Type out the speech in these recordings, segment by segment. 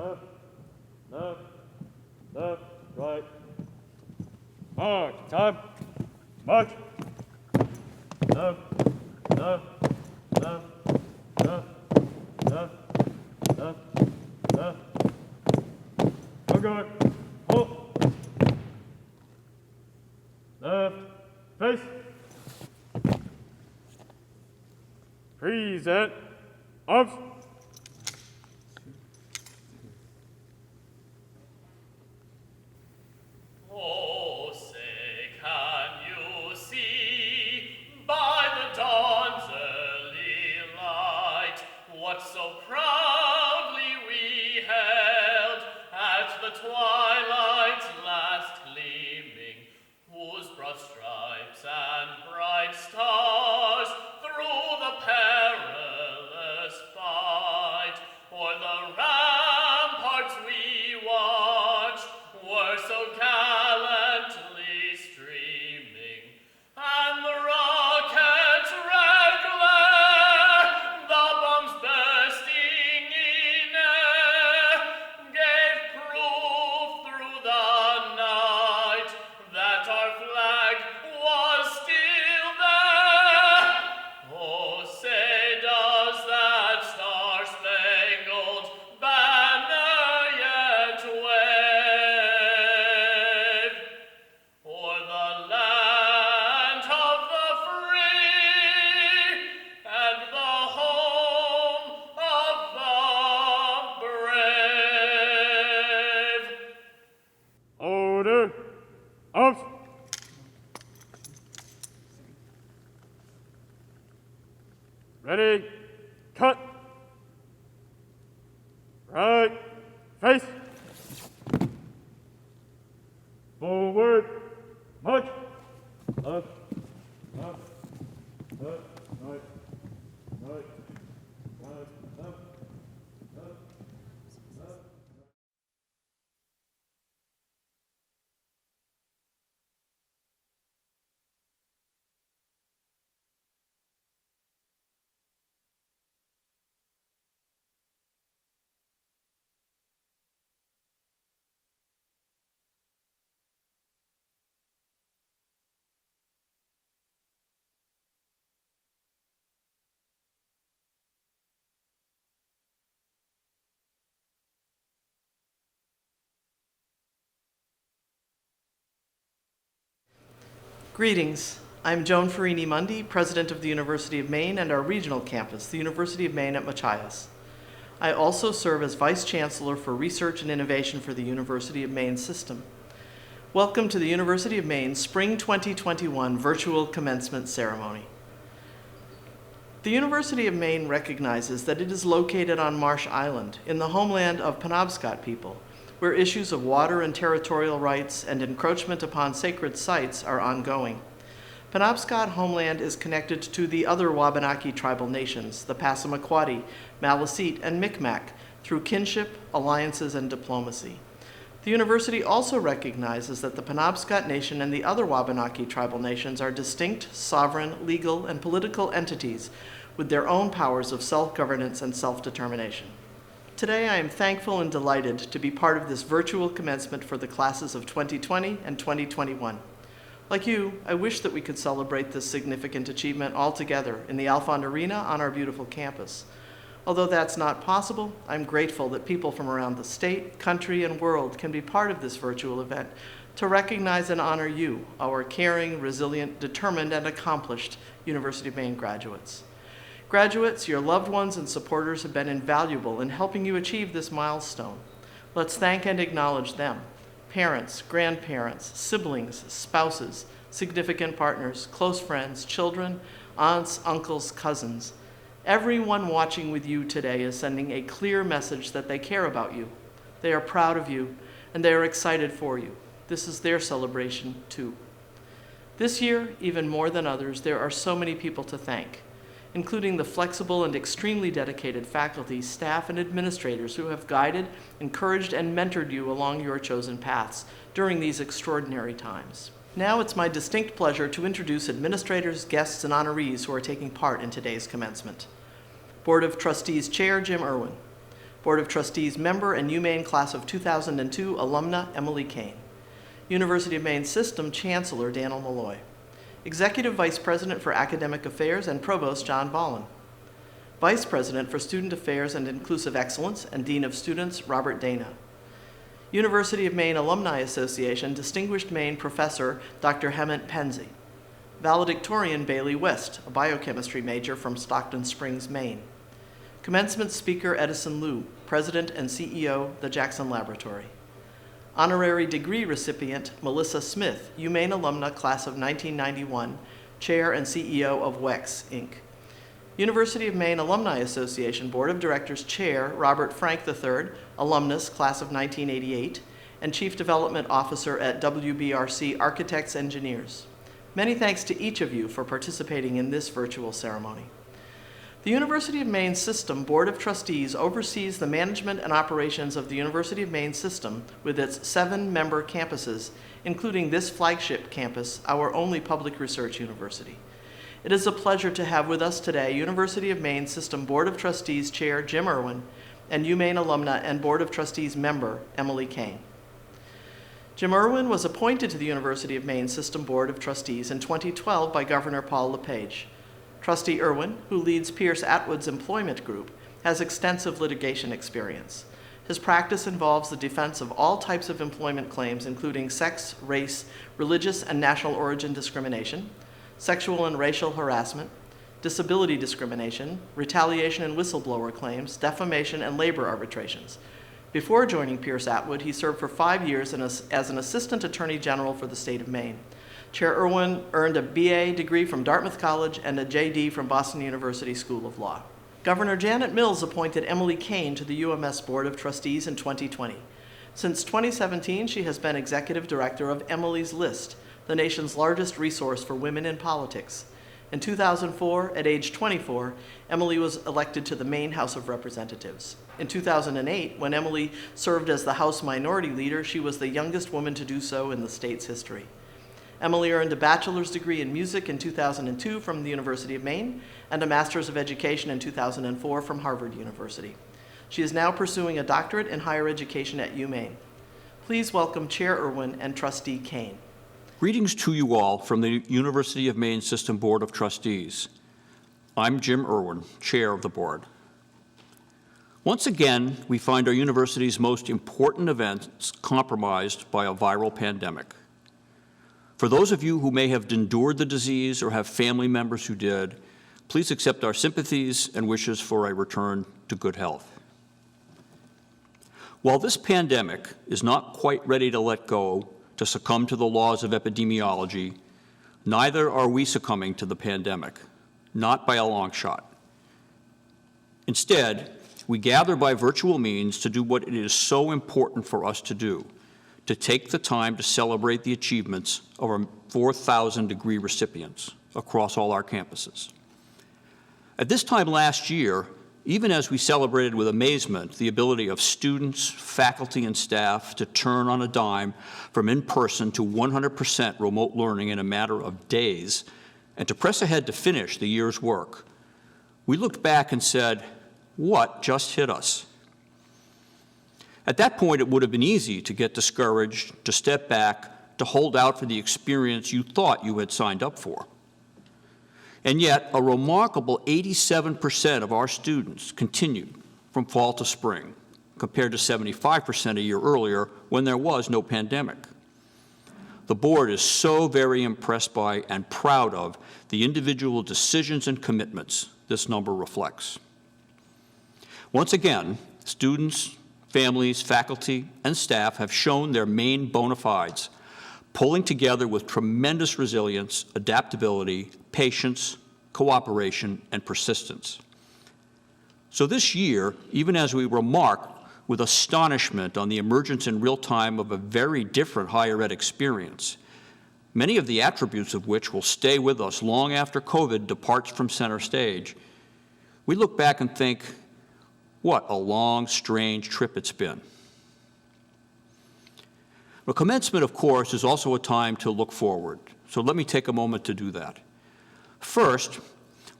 left, left, left, right. March, time, march. Left, left, left, left, left, left, left. Okay, hold. Left, face. Present, arms. Oh, say, can you see by the dawn's early light what so proudly we held at the twilight's last gleaming, whose broad stripes and bright stars through the perilous fight o'er the ramparts we watched were so gallantly streaming, and the rocket's red glare, the bombs bursting in air, gave proof through the night that our flag was still there. Oh, say, does that star-spangled banner yet wave o'er the land of the free and the home of the brave? Order, arms. Ready, cut. Right, face. Forward, march. Left, left, left, right, right, right, left, left, left. Greetings. I'm Joan Farini-Mundy, President of the University of Maine and our regional campus, the University of Maine at Machias. I also serve as Vice Chancellor for Research and Innovation for the University of Maine system. Welcome to the University of Maine Spring 2021 Virtual Commencement Ceremony. The University of Maine recognizes that it is located on Marsh Island in the homeland of Penobscot people, where issues of water and territorial rights and encroachment upon sacred sites are ongoing. Penobscot homeland is connected to the other Wabanaki tribal nations, the Passamaquoddy, Maliseet, and Micmac, through kinship, alliances, and diplomacy. The university also recognizes that the Penobscot Nation and the other Wabanaki tribal nations are distinct, sovereign, legal, and political entities with their own powers of self-governance and self-determination. Today, I am thankful and delighted to be part of this virtual commencement for the classes of 2020 and 2021. Like you, I wish that we could celebrate this significant achievement all together in the Alfond Arena on our beautiful campus. Although that's not possible, I'm grateful that people from around the state, country, and world can be part of this virtual event to recognize and honor you, our caring, resilient, determined, and accomplished University of Maine graduates. Graduates, your loved ones and supporters have been invaluable in helping you achieve this milestone. Let's thank and acknowledge them. Parents, grandparents, siblings, spouses, significant partners, close friends, children, aunts, uncles, cousins. Everyone watching with you today is sending a clear message that they care about you. They are proud of you, and they are excited for you. This is their celebration, too. This year, even more than others, there are so many people to thank, including the flexible and extremely dedicated faculty, staff, and administrators who have guided, encouraged, and mentored you along your chosen paths during these extraordinary times. Now it's my distinct pleasure to introduce administrators, guests, and honorees who are taking part in today's commencement. Board of Trustees Chair Jim Irwin, Board of Trustees member and UMaine Class of 2002 alumna Emily Kane. University of Maine System Chancellor Daniel Molloy. Executive Vice President for Academic Affairs and Provost John Vollen. Vice President for Student Affairs and Inclusive Excellence and Dean of Students Robert Dana. University of Maine Alumni Association Distinguished Maine Professor Dr. Hemant Penzi. Valedictorian Bailey West, a biochemistry major from Stockton Springs, Maine. Commencement Speaker Edison Liu, President and CEO, the Jackson Laboratory. Honorary degree recipient Melissa Smith, UMaine alumna class of 1991, Chair and CEO of WEX, Inc. University of Maine Alumni Association Board of Directors Chair Robert Frank III, alumnus class of 1988, and Chief Development Officer at WBRC Architects Engineers. Many thanks to each of you for participating in this virtual ceremony. The University of Maine System Board of Trustees oversees the management and operations of the University of Maine System with its 7 member campuses, including this flagship campus, our only public research university. It is a pleasure to have with us today University of Maine System Board of Trustees Chair Jim Irwin and UMaine alumna and Board of Trustees member Emily Kane. Jim Irwin was appointed to the University of Maine System Board of Trustees in 2012 by Governor Paul LePage. Trustee Irwin, who leads Pierce Atwood's employment group, has extensive litigation experience. His practice involves the defense of all types of employment claims, including sex, race, religious, and national origin discrimination, sexual and racial harassment, disability discrimination, retaliation and whistleblower claims, defamation, and labor arbitrations. Before joining Pierce Atwood, he served for 5 years as an Assistant Attorney General for the state of Maine. Chair Irwin earned a BA degree from Dartmouth College and a JD from Boston University School of Law. Governor Janet Mills appointed Emily Kane to the UMS Board of Trustees in 2020. Since 2017, she has been Executive Director of Emily's List, the nation's largest resource for women in politics. In 2004, at age 24, Emily was elected to the Maine House of Representatives. In 2008, when Emily served as the House Minority Leader, she was the youngest woman to do so in the state's history. Emily earned a bachelor's degree in music in 2002 from the University of Maine and a master's of education in 2004 from Harvard University. She is now pursuing a doctorate in higher education at UMaine. Please welcome Chair Irwin and Trustee Kane. Greetings to you all from the University of Maine System Board of Trustees. I'm Jim Irwin, Chair of the Board. Once again, we find our university's most important events compromised by a viral pandemic. For those of you who may have endured the disease or have family members who did, please accept our sympathies and wishes for a return to good health. While this pandemic is not quite ready to let go to succumb to the laws of epidemiology, neither are we succumbing to the pandemic, not by a long shot. Instead, we gather by virtual means to do what it is so important for us to do, to take the time to celebrate the achievements of our 4,000 degree recipients across all our campuses. At this time last year, even as we celebrated with amazement the ability of students, faculty, and staff to turn on a dime from in-person to 100% remote learning in a matter of days, and to press ahead to finish the year's work, we looked back and said, what just hit us? At that point, it would have been easy to get discouraged, to step back, to hold out for the experience you thought you had signed up for. And yet, a remarkable 87% of our students continued from fall to spring, compared to 75% a year earlier when there was no pandemic. The board is so very impressed by and proud of the individual decisions and commitments this number reflects. Once again, students, families, faculty, and staff have shown their main bona fides, pulling together with tremendous resilience, adaptability, patience, cooperation, and persistence. So this year, even as we remark with astonishment on the emergence in real time of a very different higher ed experience, many of the attributes of which will stay with us long after COVID departs from center stage, we look back and think, what a long, strange trip it's been. Well, commencement, of course, is also a time to look forward. So let me take a moment to do that. First,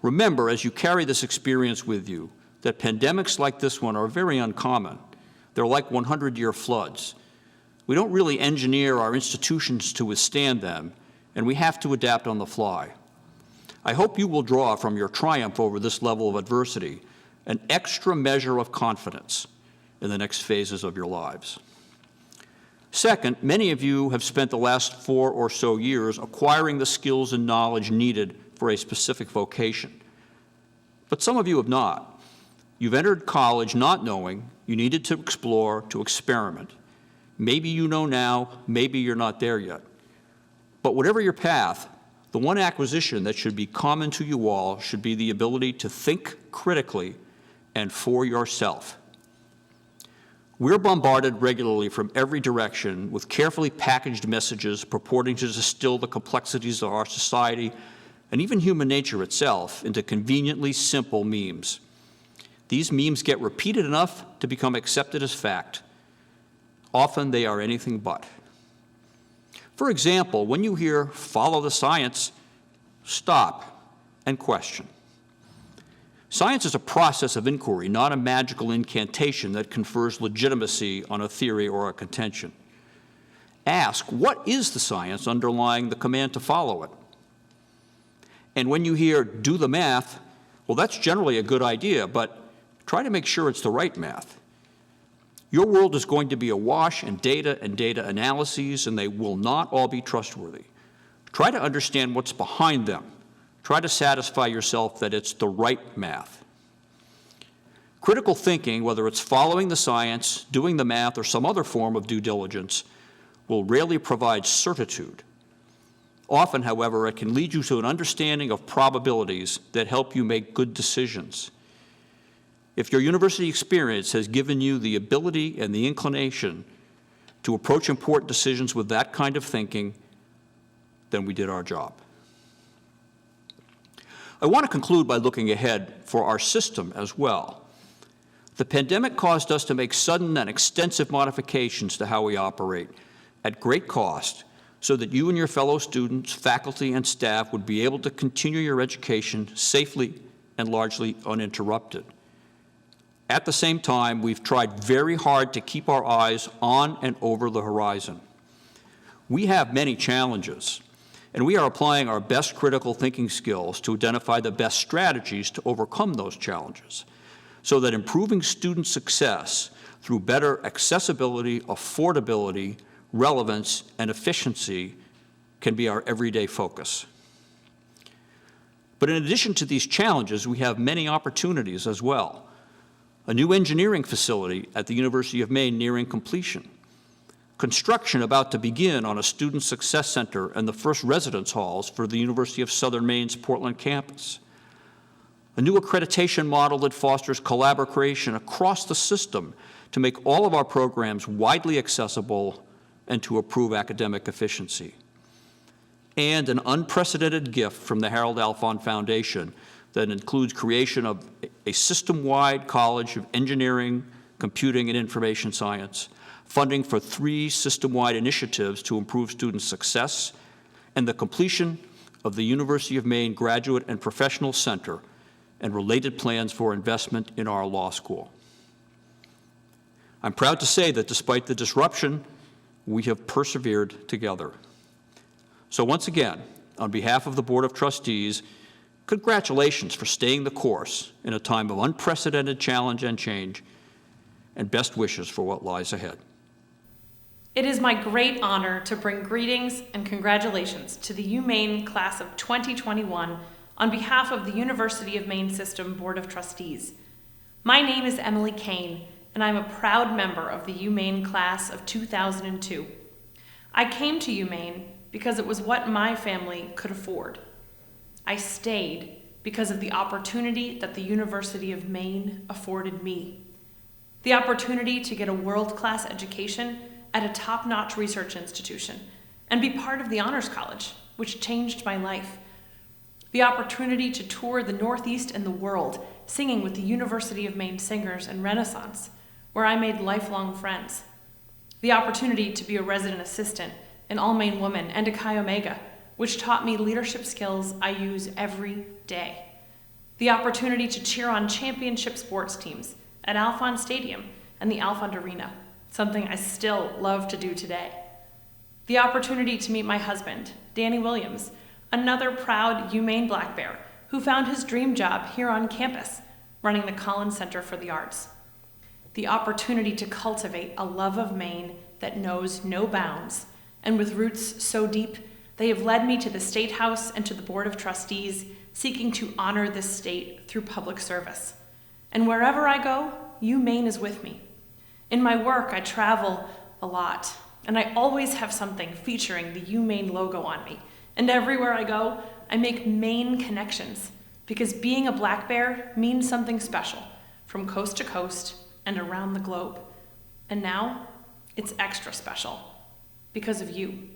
remember as you carry this experience with you that pandemics like this one are very uncommon. They're like 100-year floods. We don't really engineer our institutions to withstand them, and we have to adapt on the fly. I hope you will draw from your triumph over this level of adversity an extra measure of confidence in the next phases of your lives. Second, many of you have spent the last 4 or so years acquiring the skills and knowledge needed for a specific vocation. But some of you have not. You've entered college not knowing you needed to explore, to experiment. Maybe you know now, maybe you're not there yet. But whatever your path, the one acquisition that should be common to you all should be the ability to think critically and for yourself. We're bombarded regularly from every direction with carefully packaged messages purporting to distill the complexities of our society and even human nature itself into conveniently simple memes. These memes get repeated enough to become accepted as fact. Often they are anything but. For example, when you hear "follow the science," stop and question. Science is a process of inquiry, not a magical incantation that confers legitimacy on a theory or a contention. Ask, what is the science underlying the command to follow it? And when you hear "do the math," well, that's generally a good idea, but try to make sure it's the right math. Your world is going to be awash in data and data analyses, and they will not all be trustworthy. Try to understand what's behind them. Try to satisfy yourself that it's the right math. Critical thinking, whether it's following the science, doing the math, or some other form of due diligence, will rarely provide certitude. Often, however, it can lead you to an understanding of probabilities that help you make good decisions. If your university experience has given you the ability and the inclination to approach important decisions with that kind of thinking, then we did our job. I want to conclude by looking ahead for our system as well. The pandemic caused us to make sudden and extensive modifications to how we operate at great cost so that you and your fellow students, faculty, and staff would be able to continue your education safely and largely uninterrupted. At the same time, we've tried very hard to keep our eyes on and over the horizon. We have many challenges, and we are applying our best critical thinking skills to identify the best strategies to overcome those challenges, so that improving student success through better accessibility, affordability, relevance, and efficiency can be our everyday focus. But in addition to these challenges, we have many opportunities as well. A new engineering facility at the University of Maine nearing completion. Construction about to begin on a student success center and the first residence halls for the University of Southern Maine's Portland campus. A new accreditation model that fosters collaboration across the system to make all of our programs widely accessible and to improve academic efficiency. And an unprecedented gift from the Harold Alfond Foundation that includes creation of a system-wide College of Engineering, Computing, and Information Science, funding for 3 system-wide initiatives to improve student success, and the completion of the University of Maine Graduate and Professional Center and related plans for investment in our law school. I'm proud to say that despite the disruption, we have persevered together. So once again, on behalf of the Board of Trustees, congratulations for staying the course in a time of unprecedented challenge and change, and best wishes for what lies ahead. It is my great honor to bring greetings and congratulations to the UMaine class of 2021 on behalf of the University of Maine System Board of Trustees. My name is Emily Kane, and I'm a proud member of the UMaine class of 2002. I came to UMaine because it was what my family could afford. I stayed because of the opportunity that the University of Maine afforded me. The opportunity to get a world-class education at a top-notch research institution and be part of the Honors College, which changed my life. The opportunity to tour the Northeast and the world, singing with the University of Maine Singers and Renaissance, where I made lifelong friends. The opportunity to be a resident assistant, an All-Maine woman, and a Chi Omega, which taught me leadership skills I use every day. the opportunity to cheer on championship sports teams at Alfond Stadium and the Alfond Arena, something I still love to do today. The opportunity to meet my husband, Danny Williams, another proud UMaine Black Bear who found his dream job here on campus, running the Collins Center for the Arts. The opportunity to cultivate a love of Maine that knows no bounds, and with roots so deep, they have led me to the State House and to the Board of Trustees, seeking to honor this state through public service. And wherever I go, UMaine is with me. In my work, I travel a lot, and I always have something featuring the UMaine logo on me. And everywhere I go, I make Maine connections, because being a Black Bear means something special, from coast to coast and around the globe. And now, it's extra special, because of you.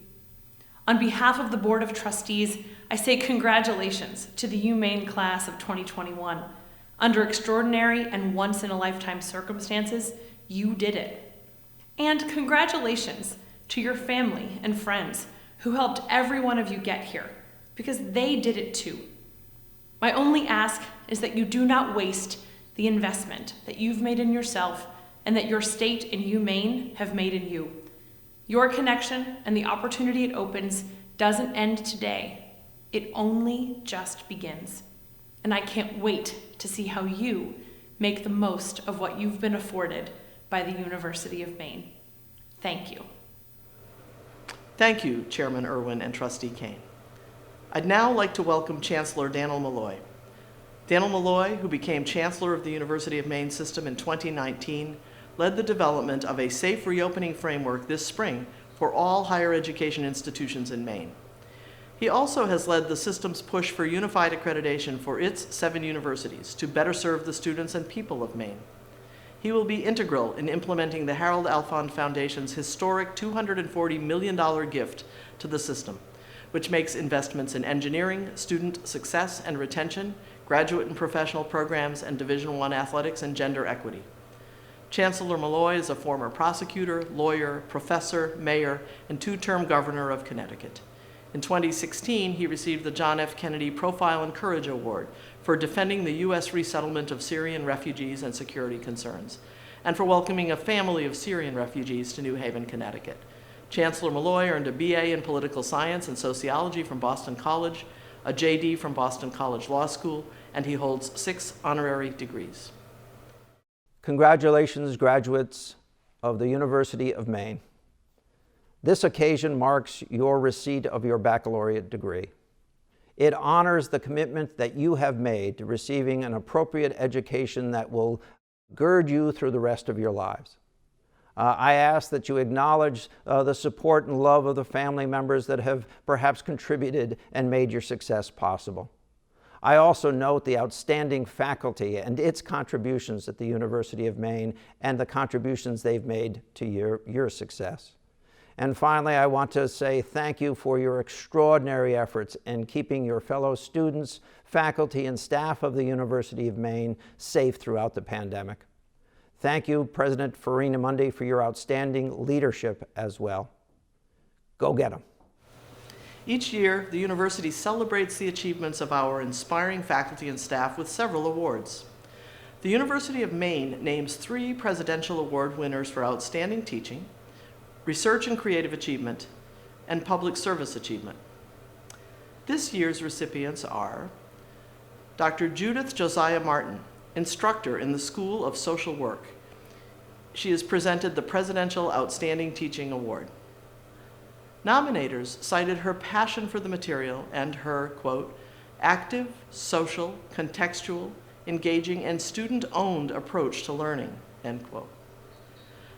On behalf of the Board of Trustees, I say congratulations to the UMaine class of 2021. Under extraordinary and once-in-a-lifetime circumstances, you did it. And congratulations to your family and friends who helped every one of you get here, because they did it too. My only ask is that you do not waste the investment that you've made in yourself and that your state and UMaine have made in you. Your connection and the opportunity it opens doesn't end today. It only just begins. And I can't wait to see how you make the most of what you've been afforded by the University of Maine. Thank you. Thank you, Chairman Irwin and Trustee Kane. I'd now like to welcome Chancellor Daniel Molloy. Daniel Molloy, who became Chancellor of the University of Maine system in 2019, led the development of a safe reopening framework this spring for all higher education institutions in Maine. He also has led the system's push for unified accreditation for its 7 universities to better serve the students and people of Maine. He will be integral in implementing the Harold Alfond Foundation's historic $240 million gift to the system, which makes investments in engineering, student success and retention, graduate and professional programs, and Division I athletics and gender equity. Chancellor Molloy is a former prosecutor, lawyer, professor, mayor, and 2-term governor of Connecticut. In 2016, he received the John F. Kennedy Profile and Courage Award for defending the U.S. resettlement of Syrian refugees and security concerns, and for welcoming a family of Syrian refugees to New Haven, Connecticut. Chancellor Molloy earned a BA in political science and sociology from Boston College, a JD from Boston College Law School, and he holds 6 honorary degrees. Congratulations, graduates of the University of Maine. This occasion marks your receipt of your baccalaureate degree. It honors the commitment that you have made to receiving an appropriate education that will gird you through the rest of your lives. I ask that you acknowledge the support and love of the family members that have perhaps contributed and made your success possible. I also note the outstanding faculty and its contributions at the University of Maine and the contributions they've made to your success. And finally, I want to say thank you for your extraordinary efforts in keeping your fellow students, faculty, and staff of the University of Maine safe throughout the pandemic. Thank you, President Farini-Mundy, for your outstanding leadership as well. Go get 'em. Each year, the university celebrates the achievements of our inspiring faculty and staff with several awards. The University of Maine names 3 Presidential Award winners for outstanding teaching, research and creative achievement, and public service achievement. This year's recipients are Dr. Judith Josiah Martin, instructor in the School of Social Work. She is presented the Presidential Outstanding Teaching Award. Nominators cited her passion for the material and her, quote, active, social, contextual, engaging, and student-owned approach to learning, end quote.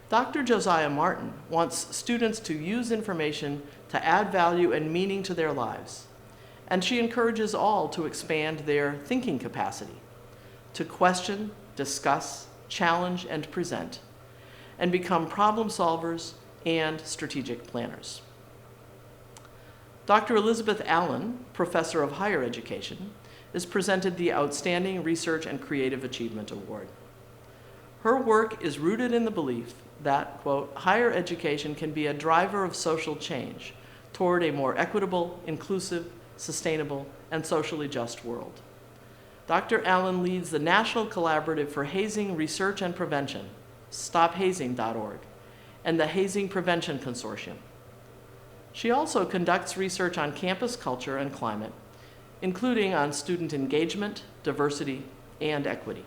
Dr. Josiah Martin wants students to use information to add value and meaning to their lives, and she encourages all to expand their thinking capacity, to question, discuss, challenge, and present, and become problem solvers and strategic planners. Dr. Elizabeth Allen, Professor of Higher Education, is presented the Outstanding Research and Creative Achievement Award. Her work is rooted in the belief that, quote, higher education can be a driver of social change toward a more equitable, inclusive, sustainable, and socially just world. Dr. Allen leads the National Collaborative for Hazing Research and Prevention, StopHazing.org, and the Hazing Prevention Consortium. She also conducts research on campus culture and climate, including on student engagement, diversity, and equity.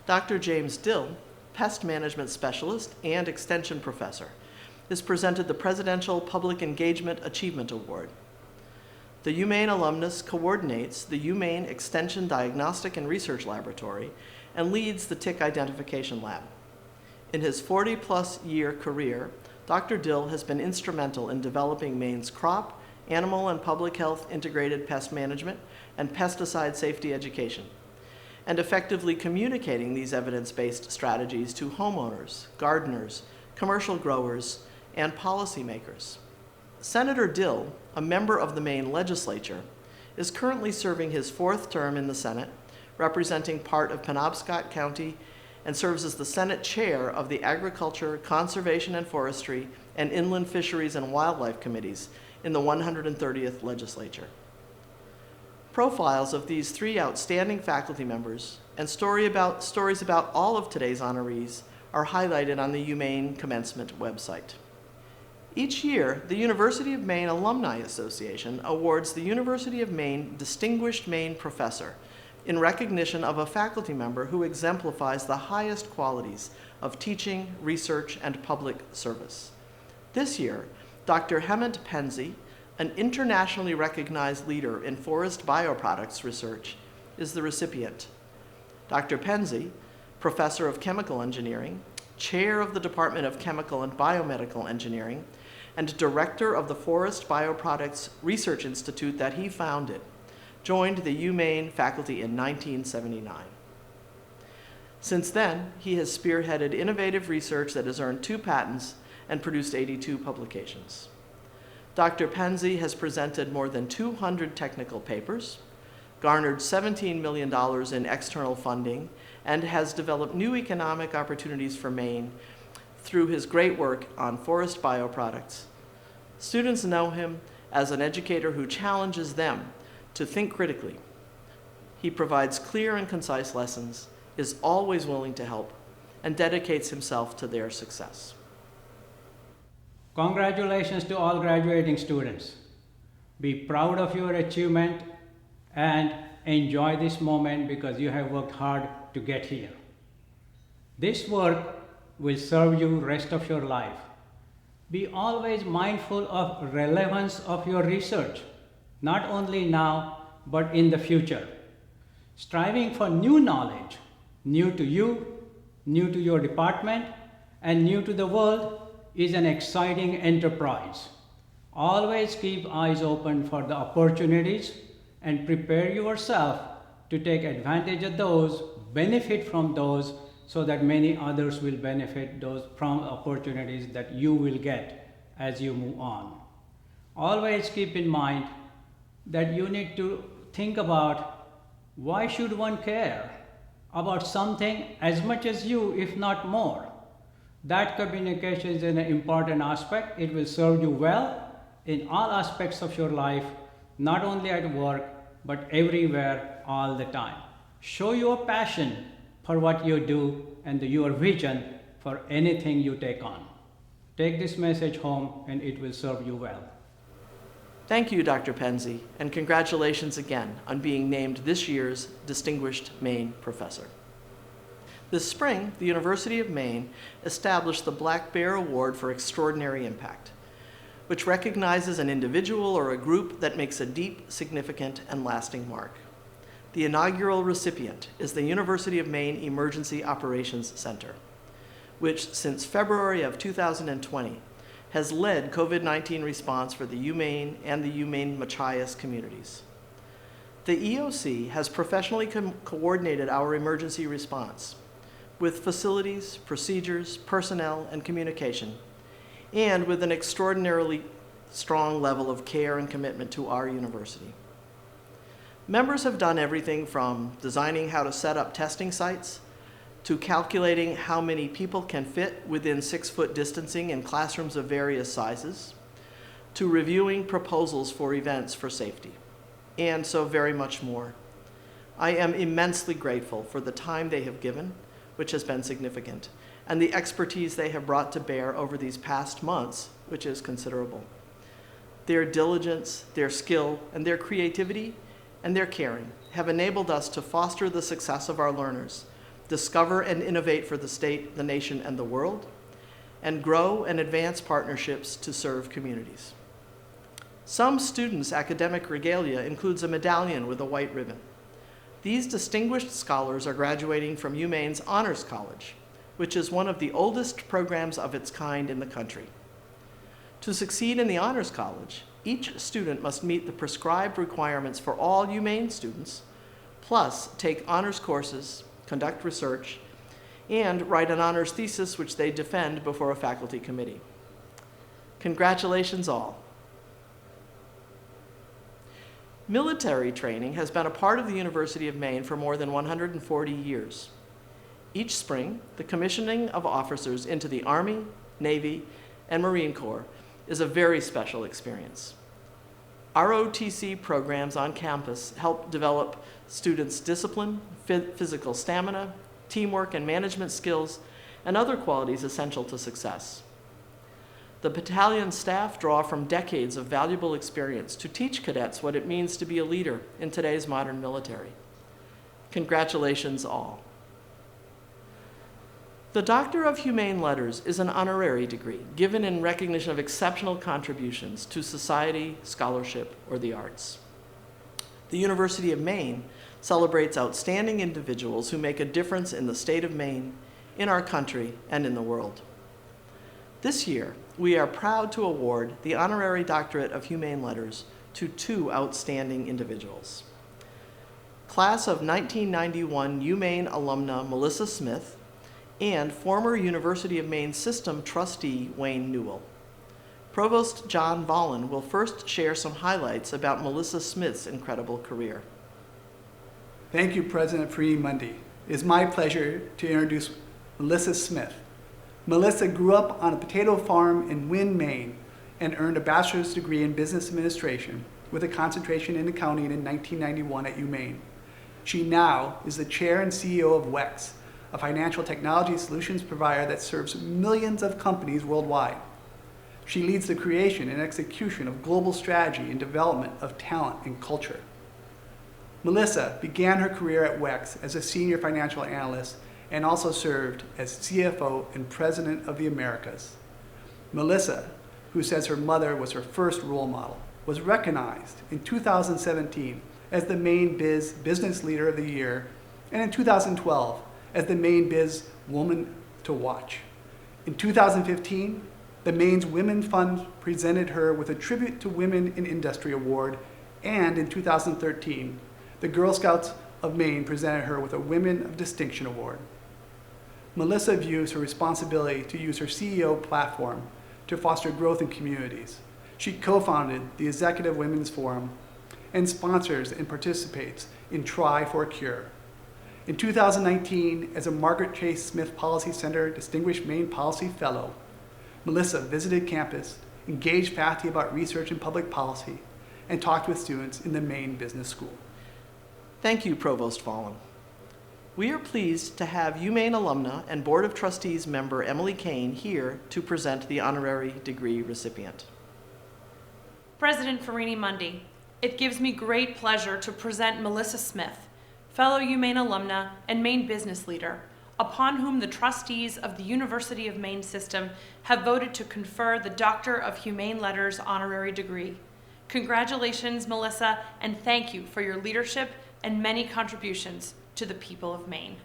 Dr. James Dill, Pest Management Specialist and Extension Professor, is presented the Presidential Public Engagement Achievement Award. The UMaine alumnus coordinates the UMaine Extension Diagnostic and Research Laboratory and leads the tick identification lab. In his 40-plus year career, Dr. Dill has been instrumental in developing Maine's crop, animal, and public health integrated pest management and pesticide safety education, and effectively communicating these evidence-based strategies to homeowners, gardeners, commercial growers, and policymakers. Senator Dill, a member of the Maine legislature, is currently serving his 4th term in the Senate, representing part of Penobscot County, and serves as the Senate Chair of the Agriculture, Conservation and Forestry, and Inland Fisheries and Wildlife Committees in the 130th Legislature. Profiles of these 3 outstanding faculty members and stories about all of today's honorees are highlighted on the UMaine Commencement website. Each year, the University of Maine Alumni Association awards the University of Maine Distinguished Maine Professor in recognition of a faculty member who exemplifies the highest qualities of teaching, research, and public service. This year, Dr. Hemant Penzi, an internationally recognized leader in forest bioproducts research, is the recipient. Dr. Penzi, Professor of Chemical Engineering, Chair of the Department of Chemical and Biomedical Engineering, and Director of the Forest Bioproducts Research Institute that he founded, joined the UMaine faculty in 1979. Since then, he has spearheaded innovative research that has earned 2 patents and produced 82 publications. Dr. Penzi has presented more than 200 technical papers, garnered $17 million in external funding, and has developed new economic opportunities for Maine through his great work on forest bioproducts. Students know him as an educator who challenges them to think critically. He provides clear and concise lessons, is always willing to help, and dedicates himself to their success. Congratulations to all graduating students. Be proud of your achievement and enjoy this moment because you have worked hard to get here. This work will serve you rest of your life. Be always mindful of relevance of your research, not only now, but in the future. Striving for new knowledge, new to you, new to your department, and new to the world is an exciting enterprise. Always keep eyes open for the opportunities and prepare yourself to take advantage of those, benefit from those, so that many others will benefit those from opportunities that you will get as you move on. Always keep in mind that you need to think about why should one care about something as much as you, if not more. That communication is an important aspect. It will serve you well in all aspects of your life, not only at work, but everywhere, all the time. Show your passion for what you do and your vision for anything you take on. Take this message home and it will serve you well. Thank you, Dr. Penzi, and congratulations again on being named this year's Distinguished Maine Professor. This spring, the University of Maine established the Black Bear Award for Extraordinary Impact, which recognizes an individual or a group that makes a deep, significant, and lasting mark. The inaugural recipient is the University of Maine Emergency Operations Center, which since February of 2020 has led COVID-19 response for the UMaine and the UMaine-Machias communities. The EOC has professionally coordinated our emergency response with facilities, procedures, personnel, and communication, and with an extraordinarily strong level of care and commitment to our university. Members have done everything from designing how to set up testing sites, to calculating how many people can fit within 6-foot distancing in classrooms of various sizes, to reviewing proposals for events for safety, and so very much more. I am immensely grateful for the time they have given, which has been significant, and the expertise they have brought to bear over these past months, which is considerable. Their diligence, their skill, and their creativity, and their caring have enabled us to foster the success of our learners, discover and innovate for the state, the nation, and the world, and grow and advance partnerships to serve communities. Some students' academic regalia includes a medallion with a white ribbon. These distinguished scholars are graduating from UMaine's Honors College, which is one of the oldest programs of its kind in the country. To succeed in the Honors College, each student must meet the prescribed requirements for all UMaine students, plus take honors courses, conduct research, and write an honors thesis which they defend before a faculty committee. Congratulations all. Military training has been a part of the University of Maine for more than 140 years. Each spring, the commissioning of officers into the Army, Navy, and Marine Corps is a very special experience. ROTC programs on campus help develop students' discipline, physical stamina, teamwork and management skills, and other qualities essential to success. The battalion staff draw from decades of valuable experience to teach cadets what it means to be a leader in today's modern military. Congratulations all. The Doctor of Humane Letters is an honorary degree given in recognition of exceptional contributions to society, scholarship, or the arts. The University of Maine celebrates outstanding individuals who make a difference in the state of Maine, in our country, and in the world. This year, we are proud to award the Honorary Doctorate of Humane Letters to two outstanding individuals. Class of 1991 UMaine alumna Melissa Smith and former University of Maine System trustee Wayne Newell. Provost John Vollen will first share some highlights about Melissa Smith's incredible career. Thank you, President Free-Mundy. It is my pleasure to introduce Melissa Smith. Melissa grew up on a potato farm in Wynne, Maine, and earned a bachelor's degree in business administration with a concentration in accounting in 1991 at UMaine. She now is the chair and CEO of WEX, a financial technology solutions provider that serves millions of companies worldwide. She leads the creation and execution of global strategy and development of talent and culture. Melissa began her career at WEX as a senior financial analyst and also served as CFO and President of the Americas. Melissa, who says her mother was her first role model, was recognized in 2017 as the Maine Biz Business Leader of the Year and in 2012 as the Maine Biz Woman to Watch. In 2015, the Maine's Women Fund presented her with a Tribute to Women in Industry Award, and in 2013, the Girl Scouts of Maine presented her with a Women of Distinction Award. Melissa views her responsibility to use her CEO platform to foster growth in communities. She co-founded the Executive Women's Forum and sponsors and participates in Try for a Cure. In 2019, as a Margaret Chase Smith Policy Center Distinguished Maine Policy Fellow, Melissa visited campus, engaged faculty about research and public policy, and talked with students in the Maine Business School. Thank you, Provost Vollen. We are pleased to have UMaine alumna and Board of Trustees member Emily Kane here to present the honorary degree recipient. President Farini-Mundy, it gives me great pleasure to present Melissa Smith, fellow UMaine alumna and Maine business leader, upon whom the trustees of the University of Maine system have voted to confer the Doctor of Humane Letters honorary degree. Congratulations, Melissa, and thank you for your leadership and many contributions to the people of Maine.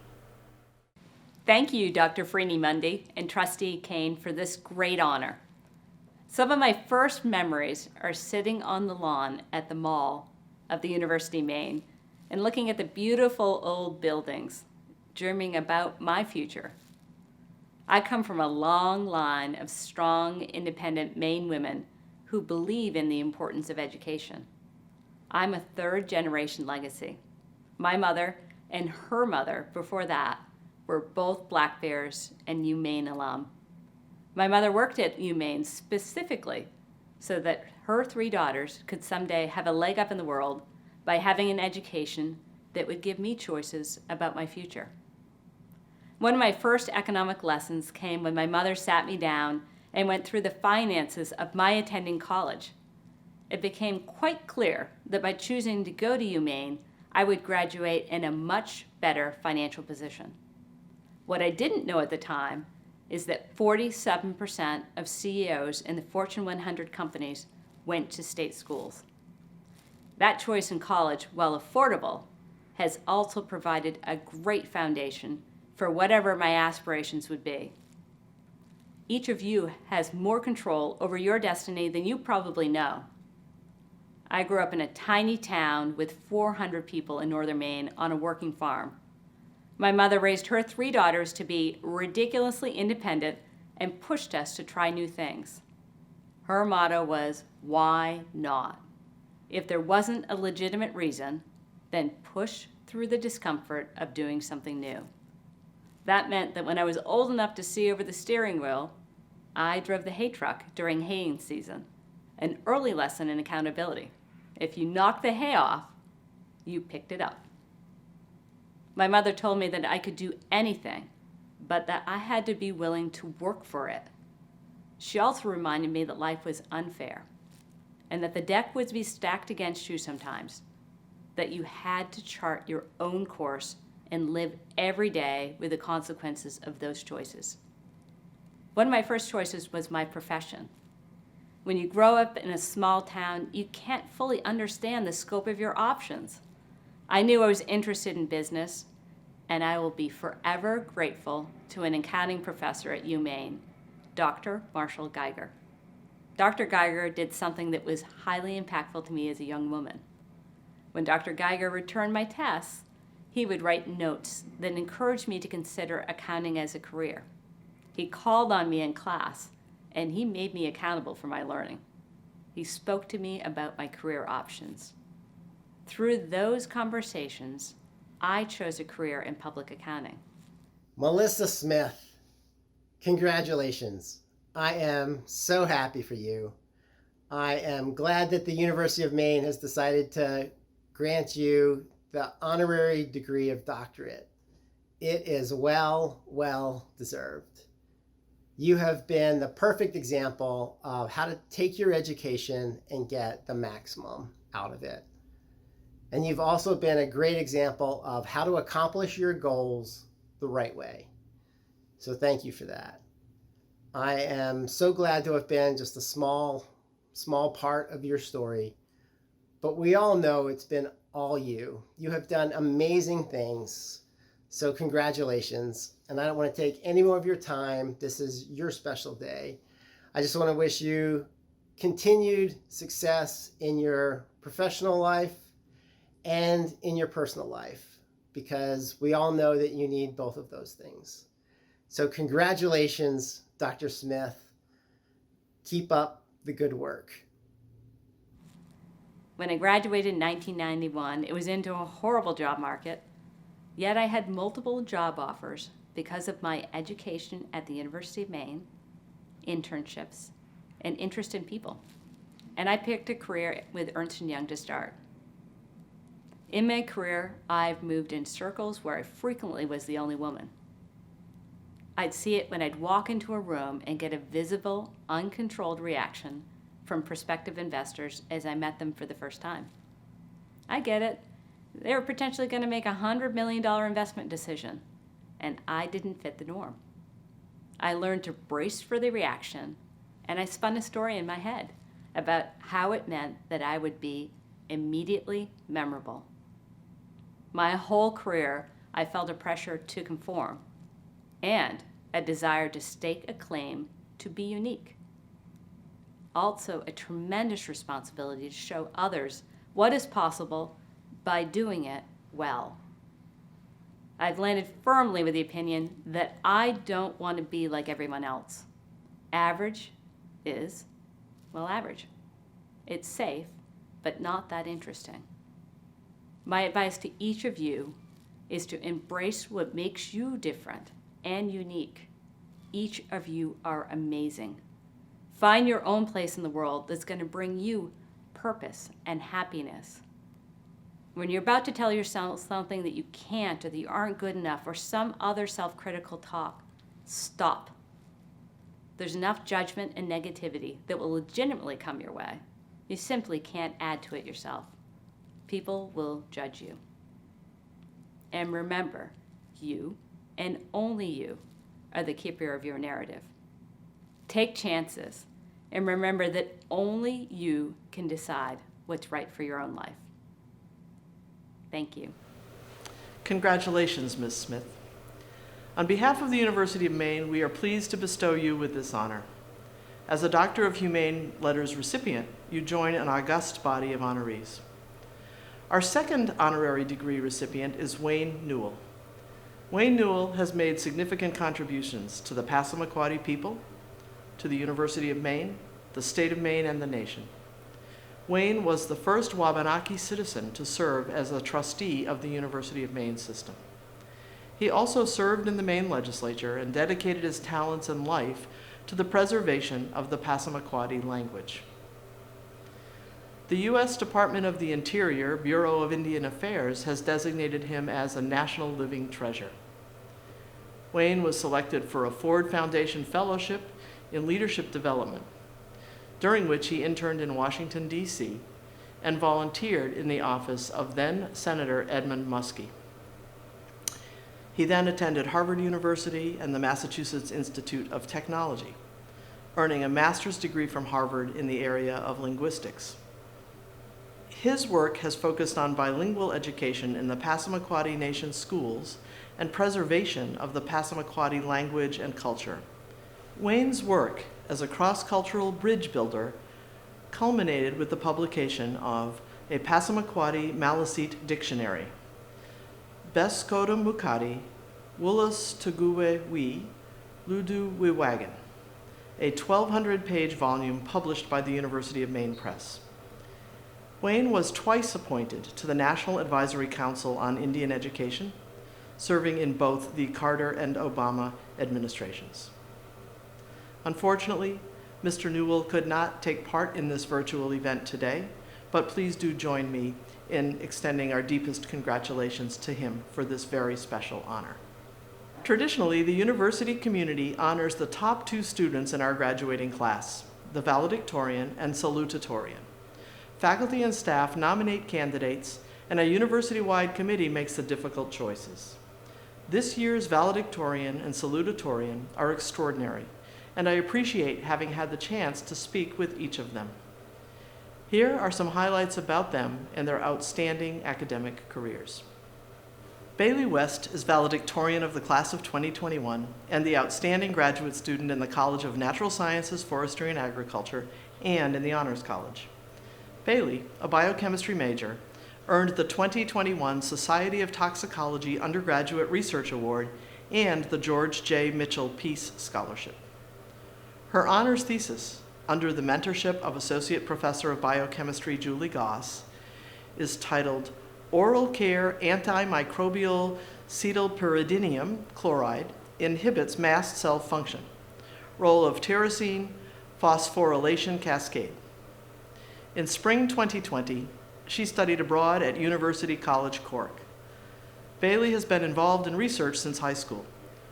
Thank you, Dr. Freeney-Mundy and Trustee Kane, for this great honor. Some of my first memories are sitting on the lawn at the mall of the University of Maine and looking at the beautiful old buildings, dreaming about my future. I come from a long line of strong, independent Maine women who believe in the importance of education. I'm a third-generation legacy. My mother and her mother before that were both Black Bears and UMaine alum. My mother worked at UMaine specifically so that her 3 daughters could someday have a leg up in the world by having an education that would give me choices about my future. One of my first economic lessons came when my mother sat me down and went through the finances of my attending college. It became quite clear that by choosing to go to UMaine, I would graduate in a much better financial position. What I didn't know at the time is that 47% of CEOs in the Fortune 100 companies went to state schools. That choice in college, while affordable, has also provided a great foundation for whatever my aspirations would be. Each of you has more control over your destiny than you probably know. I grew up in a tiny town with 400 people in northern Maine on a working farm. My mother raised her 3 daughters to be ridiculously independent and pushed us to try new things. Her motto was, "Why not?" If there wasn't a legitimate reason, then push through the discomfort of doing something new. That meant that when I was old enough to see over the steering wheel, I drove the hay truck during haying season, an early lesson in accountability. If you knocked the hay off, you picked it up. My mother told me that I could do anything, but that I had to be willing to work for it. She also reminded me that life was unfair, and that the deck would be stacked against you sometimes, that you had to chart your own course and live every day with the consequences of those choices. One of my first choices was my profession. When you grow up in a small town, you can't fully understand the scope of your options. I knew I was interested in business, and I will be forever grateful to an accounting professor at UMaine, Dr. Marshall Geiger. Dr. Geiger did something that was highly impactful to me as a young woman. When Dr. Geiger returned my tests, he would write notes that encouraged me to consider accounting as a career. He called on me in class, and he made me accountable for my learning. He spoke to me about my career options. Through those conversations, I chose a career in public accounting. Melissa Smith, congratulations. I am so happy for you. I am glad that the University of Maine has decided to grant you the honorary degree of doctorate. It is well deserved. You have been the perfect example of how to take your education and get the maximum out of it. And you've also been a great example of how to accomplish your goals the right way. So thank you for that. I am so glad to have been just a small part of your story, but we all know it's been all you. You have done amazing things. So congratulations. And I don't want to take any more of your time. This is your special day. I just want to wish you continued success in your professional life and in your personal life, because we all know that you need both of those things. So congratulations, Dr. Smith. Keep up the good work. When I graduated in 1991, it was into a horrible job market, yet I had multiple job offers because of my education at the University of Maine, internships, and interest in people. And I picked a career with Ernst & Young to start. In my career, I've moved in circles where I frequently was the only woman. I'd see it when I'd walk into a room and get a visible, uncontrolled reaction from prospective investors as I met them for the first time. I get it. They were potentially going to make a $100 million investment decision, and I didn't fit the norm. I learned to brace for the reaction, and I spun a story in my head about how it meant that I would be immediately memorable. My whole career, I felt a pressure to conform and a desire to stake a claim to be unique. Also, a tremendous responsibility to show others what is possible by doing it well. I've landed firmly with the opinion that I don't want to be like everyone else. Average is, well, average. It's safe, but not that interesting. My advice to each of you is to embrace what makes you different and unique. Each of you are amazing. Find your own place in the world that's going to bring you purpose and happiness. When you're about to tell yourself something that you can't or that you aren't good enough or some other self-critical talk, stop. There's enough judgment and negativity that will legitimately come your way. You simply can't add to it yourself. People will judge you. And remember, you, and only you, are the keeper of your narrative. Take chances, and remember that only you can decide what's right for your own life. Thank you. Congratulations, Ms. Smith. On behalf of the University of Maine, we are pleased to bestow you with this honor. As a Doctor of Humane Letters recipient, you join an august body of honorees. Our second honorary degree recipient is Wayne Newell. Wayne Newell has made significant contributions to the Passamaquoddy people, to the University of Maine, the state of Maine, and the nation. Wayne was the first Wabanaki citizen to serve as a trustee of the University of Maine system. He also served in the Maine legislature and dedicated his talents and life to the preservation of the Passamaquoddy language. The U.S. Department of the Interior, Bureau of Indian Affairs, has designated him as a National Living Treasure. Wayne was selected for a Ford Foundation Fellowship in Leadership Development, during which he interned in Washington, D.C., and volunteered in the office of then-Senator Edmund Muskie. He then attended Harvard University and the Massachusetts Institute of Technology, earning a master's degree from Harvard in the area of linguistics. His work has focused on bilingual education in the Passamaquoddy Nation schools and preservation of the Passamaquoddy language and culture. Wayne's work as a cross-cultural bridge builder culminated with the publication of a Passamaquoddy Maliseet Dictionary, Beskodum Mukati, Woolas Tuguwe Wi, Ludu Wiwagan, a 1,200-page volume published by the University of Maine Press. Wayne was twice appointed to the National Advisory Council on Indian Education, serving in both the Carter and Obama administrations. Unfortunately, Mr. Newell could not take part in this virtual event today, but please do join me in extending our deepest congratulations to him for this very special honor. Traditionally, the university community honors the top 2 students in our graduating class, the Valedictorian and Salutatorian. Faculty and staff nominate candidates, and a university-wide committee makes the difficult choices. This year's Valedictorian and Salutatorian are extraordinary, and I appreciate having had the chance to speak with each of them. Here are some highlights about them and their outstanding academic careers. Bailey West is valedictorian of the class of 2021 and the outstanding graduate student in the College of Natural Sciences, Forestry, and Agriculture and in the Honors College. Bailey, a biochemistry major, earned the 2021 Society of Toxicology Undergraduate Research Award and the George J. Mitchell Peace Scholarship. Her honors thesis, under the mentorship of Associate Professor of Biochemistry Julie Goss, is titled Oral Care Antimicrobial Cetylpyridinium Chloride Inhibits Mast Cell Function, Role of Tyrosine Phosphorylation Cascade. In spring 2020, she studied abroad at University College Cork. Bailey has been involved in research since high school,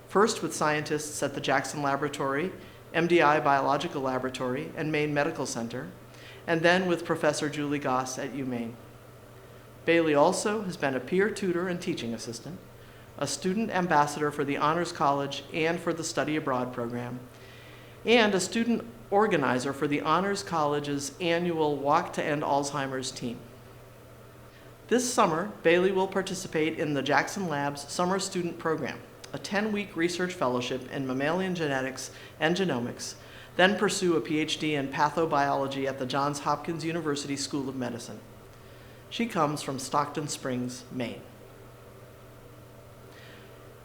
first with scientists at the Jackson Laboratory, MDI Biological Laboratory, and Maine Medical Center, and then with Professor Julie Goss at UMaine. Bailey also has been a peer tutor and teaching assistant, a student ambassador for the Honors College and for the Study Abroad program, and a student organizer for the Honors College's annual Walk to End Alzheimer's team. This summer, Bailey will participate in the Jackson Lab's Summer Student Program, a 10-week research fellowship in mammalian genetics and genomics, then pursue a PhD in pathobiology at the Johns Hopkins University School of Medicine. She comes from Stockton Springs, Maine.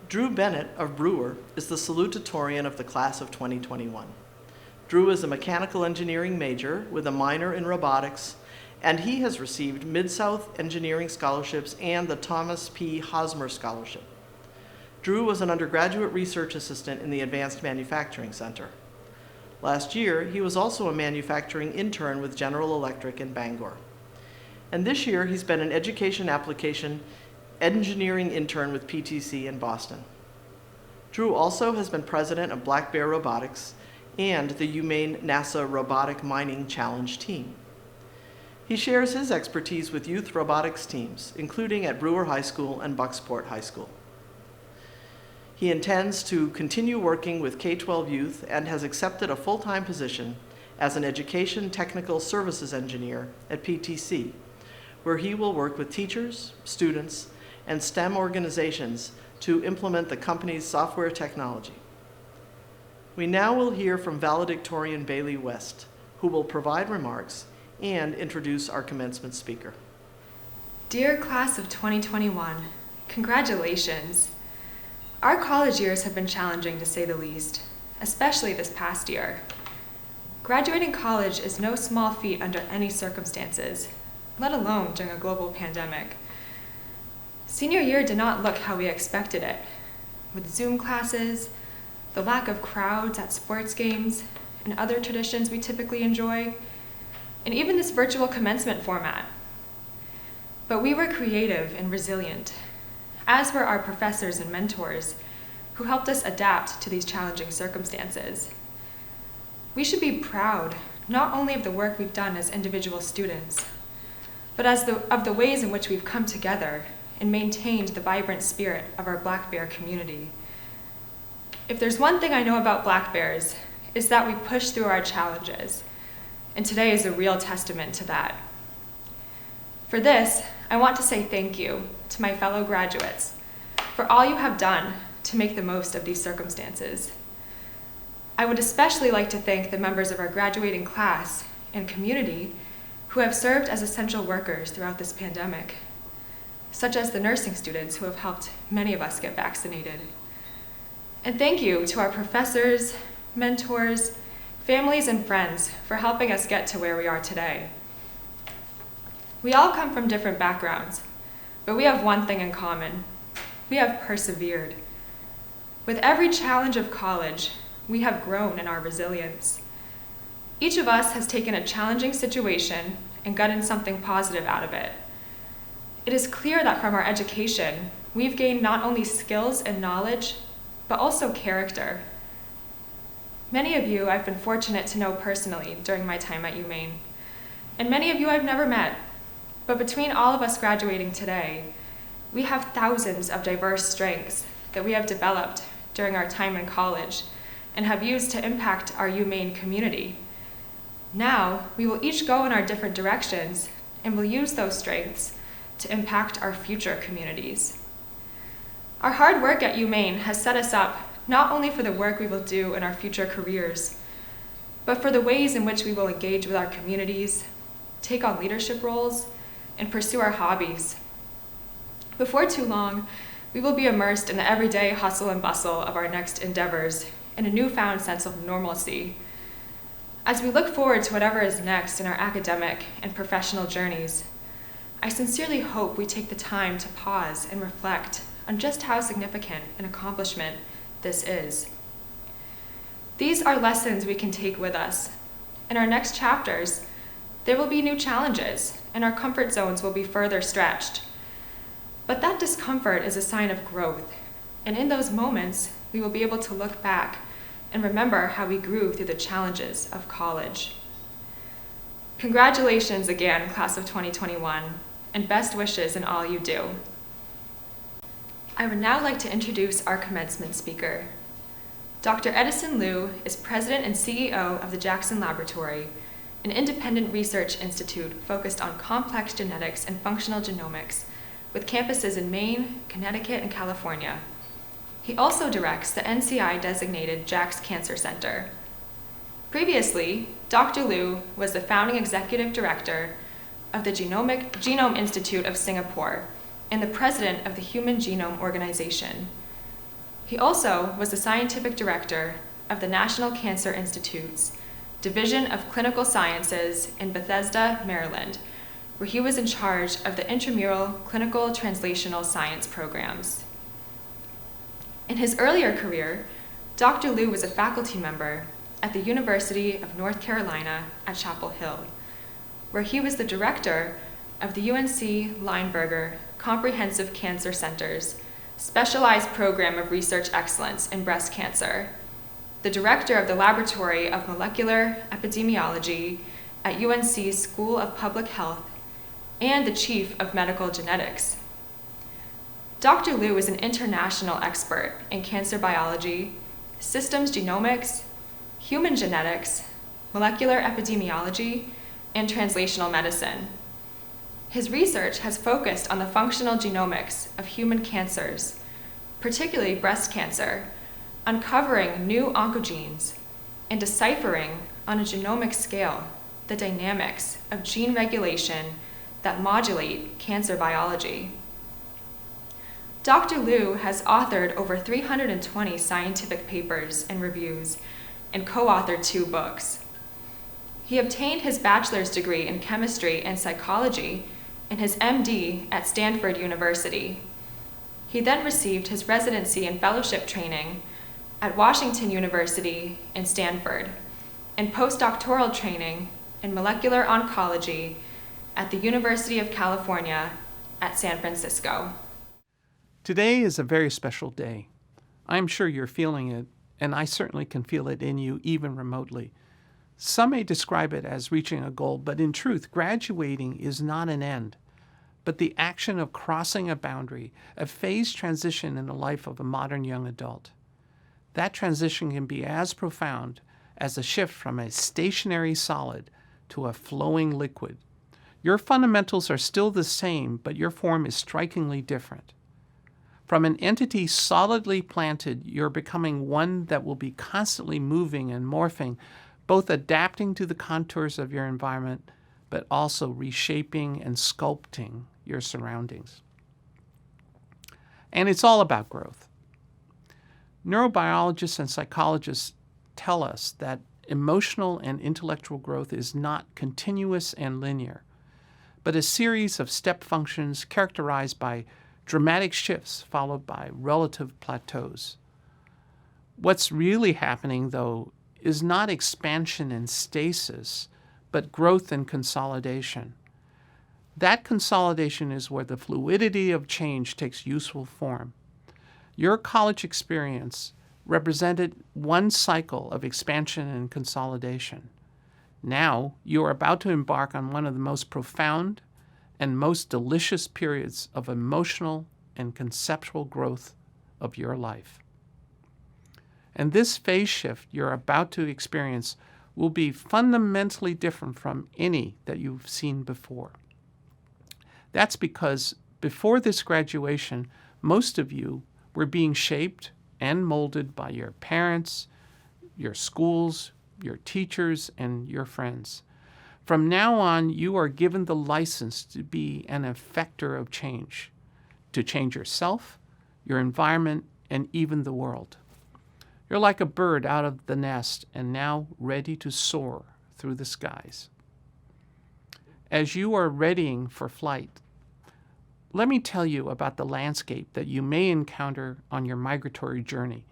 Drew Bennett of Brewer is the salutatorian of the class of 2021. Drew is a mechanical engineering major with a minor in robotics, and he has received Mid-South Engineering Scholarships and the Thomas P. Hosmer Scholarship. Drew was an undergraduate research assistant in the Advanced Manufacturing Center. Last year, he was also a manufacturing intern with General Electric in Bangor. And this year, he's been an education application engineering intern with PTC in Boston. Drew also has been president of Black Bear Robotics and the UMaine NASA Robotic Mining Challenge team. He shares his expertise with youth robotics teams, including at Brewer High School and Bucksport High School. He intends to continue working with K-12 youth and has accepted a full-time position as an Education Technical Services Engineer at PTC, where he will work with teachers, students, and STEM organizations to implement the company's software technology. We now will hear from Valedictorian Bailey West, who will provide remarks and introduce our commencement speaker. Dear Class of 2021, congratulations. Our college years have been challenging to say the least, especially this past year. Graduating college is no small feat under any circumstances, let alone during a global pandemic. Senior year did not look how we expected it, with Zoom classes, the lack of crowds at sports games, and other traditions we typically enjoy, and even this virtual commencement format. But we were creative and resilient, as were our professors and mentors, who helped us adapt to these challenging circumstances. We should be proud not only of the work we've done as individual students, but of the ways in which we've come together and maintained the vibrant spirit of our Black Bear community. If there's one thing I know about Black Bears, it's that we push through our challenges, and today is a real testament to that. For this, I want to say thank you to my fellow graduates for all you have done to make the most of these circumstances. I would especially like to thank the members of our graduating class and community who have served as essential workers throughout this pandemic, such as the nursing students who have helped many of us get vaccinated. And thank you to our professors, mentors, families, and friends for helping us get to where we are today. We all come from different backgrounds, but we have one thing in common. We have persevered. With every challenge of college, we have grown in our resilience. Each of us has taken a challenging situation and gotten something positive out of it. It is clear that from our education, we've gained not only skills and knowledge, but also character. Many of you I've been fortunate to know personally during my time at UMaine, and many of you I've never met. But between all of us graduating today, we have thousands of diverse strengths that we have developed during our time in college and have used to impact our UMaine community. Now, we will each go in our different directions and will use those strengths to impact our future communities. Our hard work at UMaine has set us up not only for the work we will do in our future careers, but for the ways in which we will engage with our communities, take on leadership roles, and pursue our hobbies. Before too long, we will be immersed in the everyday hustle and bustle of our next endeavors in a newfound sense of normalcy. As we look forward to whatever is next in our academic and professional journeys, I sincerely hope we take the time to pause and reflect on just how significant an accomplishment this is. These are lessons we can take with us. In our next chapters, there will be new challenges, and our comfort zones will be further stretched. But that discomfort is a sign of growth, and in those moments, we will be able to look back and remember how we grew through the challenges of college. Congratulations again, Class of 2021, and best wishes in all you do. I would now like to introduce our commencement speaker. Dr. Edison Liu is President and CEO of the Jackson Laboratory, an independent research institute focused on complex genetics and functional genomics, with campuses in Maine, Connecticut, and California. He also directs the NCI-designated Jack's Cancer Center. Previously, Dr. Liu was the founding executive director of the Genome Institute of Singapore and the president of the Human Genome Organization. He also was the scientific director of the National Cancer Institute's Division of Clinical Sciences in Bethesda, Maryland, where he was in charge of the intramural clinical translational science programs. In his earlier career, Dr. Liu was a faculty member at the University of North Carolina at Chapel Hill, where he was the director of the UNC Lineberger Comprehensive Cancer Center's Specialized Program of Research Excellence in Breast Cancer, the director of the Laboratory of Molecular Epidemiology at UNC School of Public Health, and the chief of medical genetics. Dr. Liu is an international expert in cancer biology, systems genomics, human genetics, molecular epidemiology, and translational medicine. His research has focused on the functional genomics of human cancers, particularly breast cancer, uncovering new oncogenes and deciphering on a genomic scale the dynamics of gene regulation that modulate cancer biology. Dr. Liu has authored over 320 scientific papers and reviews and co-authored 2 books. He obtained his bachelor's degree in chemistry and psychology and his MD at Stanford University. He then received his residency and fellowship training at Washington University and Stanford, and postdoctoral training in molecular oncology at the University of California at San Francisco. Today is a very special day. I'm sure you're feeling it, and I certainly can feel it in you, even remotely. Some may describe it as reaching a goal, but in truth, graduating is not an end, but the action of crossing a boundary, a phase transition in the life of a modern young adult. That transition can be as profound as a shift from a stationary solid to a flowing liquid. Your fundamentals are still the same, but your form is strikingly different. From an entity solidly planted, you're becoming one that will be constantly moving and morphing, both adapting to the contours of your environment, but also reshaping and sculpting your surroundings. And it's all about growth. Neurobiologists and psychologists tell us that emotional and intellectual growth is not continuous and linear, but a series of step functions characterized by dramatic shifts followed by relative plateaus. What's really happening, though, is not expansion and stasis, but growth and consolidation. That consolidation is where the fluidity of change takes useful form. Your college experience represented one cycle of expansion and consolidation. Now you are about to embark on one of the most profound and most delicious periods of emotional and conceptual growth of your life. And this phase shift you're about to experience will be fundamentally different from any that you've seen before. That's because before this graduation, most of you were being shaped and molded by your parents, your schools, your teachers, and your friends. From now on, you are given the license to be an effector of change, to change yourself, your environment, and even the world. You're like a bird out of the nest and now ready to soar through the skies. As you are readying for flight, let me tell you about the landscape that you may encounter on your migratory journey.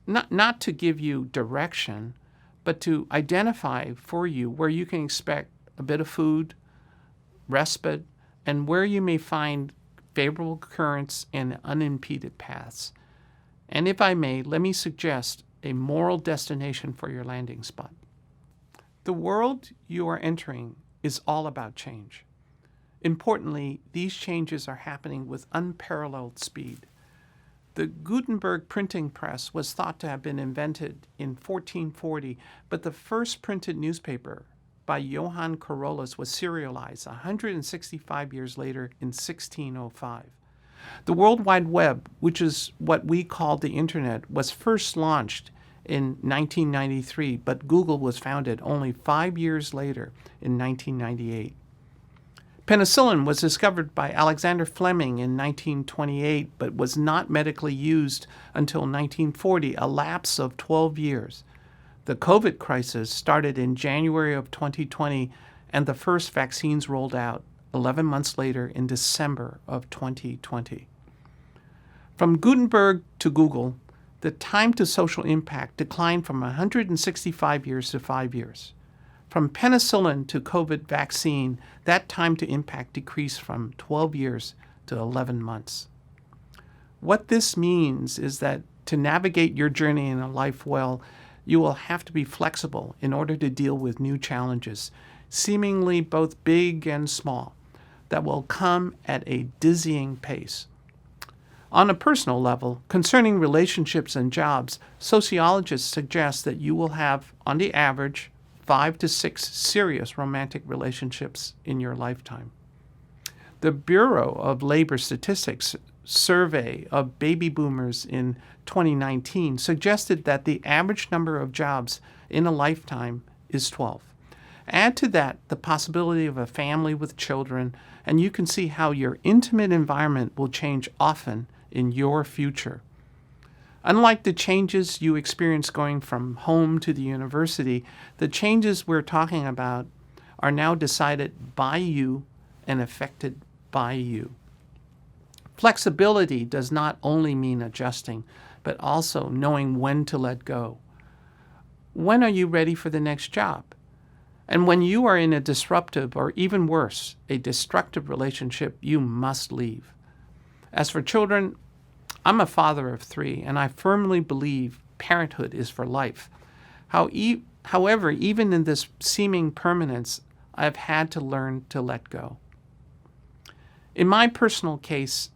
Not to give you direction, but to identify for you where you can expect a bit of food, respite, and where you may find favorable currents and unimpeded paths. And if I may, let me suggest a moral destination for your landing spot. The world you are entering is all about change. Importantly, these changes are happening with unparalleled speed. The Gutenberg printing press was thought to have been invented in 1440, but the first printed newspaper by Johann Carolus was serialized 165 years later in 1605. The World Wide Web, which is what we call the Internet, was first launched in 1993, but Google was founded only 5 years later in 1998. Penicillin was discovered by Alexander Fleming in 1928, but was not medically used until 1940, a lapse of 12 years. The COVID crisis started in January of 2020, and the first vaccines rolled out 11 months later in December of 2020. From Gutenberg to Google, the time to social impact declined from 165 years to 5 years. From penicillin to COVID vaccine, that time to impact decreased from 12 years to 11 months. What this means is that to navigate your journey in a life well, you will have to be flexible in order to deal with new challenges, seemingly both big and small, that will come at a dizzying pace. On a personal level, concerning relationships and jobs, sociologists suggest that you will have, on the average, 5 to 6 serious romantic relationships in your lifetime. The Bureau of Labor Statistics survey of baby boomers in 2019 suggested that the average number of jobs in a lifetime is 12. Add to that the possibility of a family with children, and you can see how your intimate environment will change often in your future. Unlike the changes you experience going from home to the university, the changes we're talking about are now decided by you and affected by you. Flexibility does not only mean adjusting, but also knowing when to let go. When are you ready for the next job? And when you are in a disruptive, or even worse, a destructive relationship, you must leave. As for children, I'm a father of 3, and I firmly believe parenthood is for life. However, even in this seeming permanence, I've had to learn to let go. In my personal case,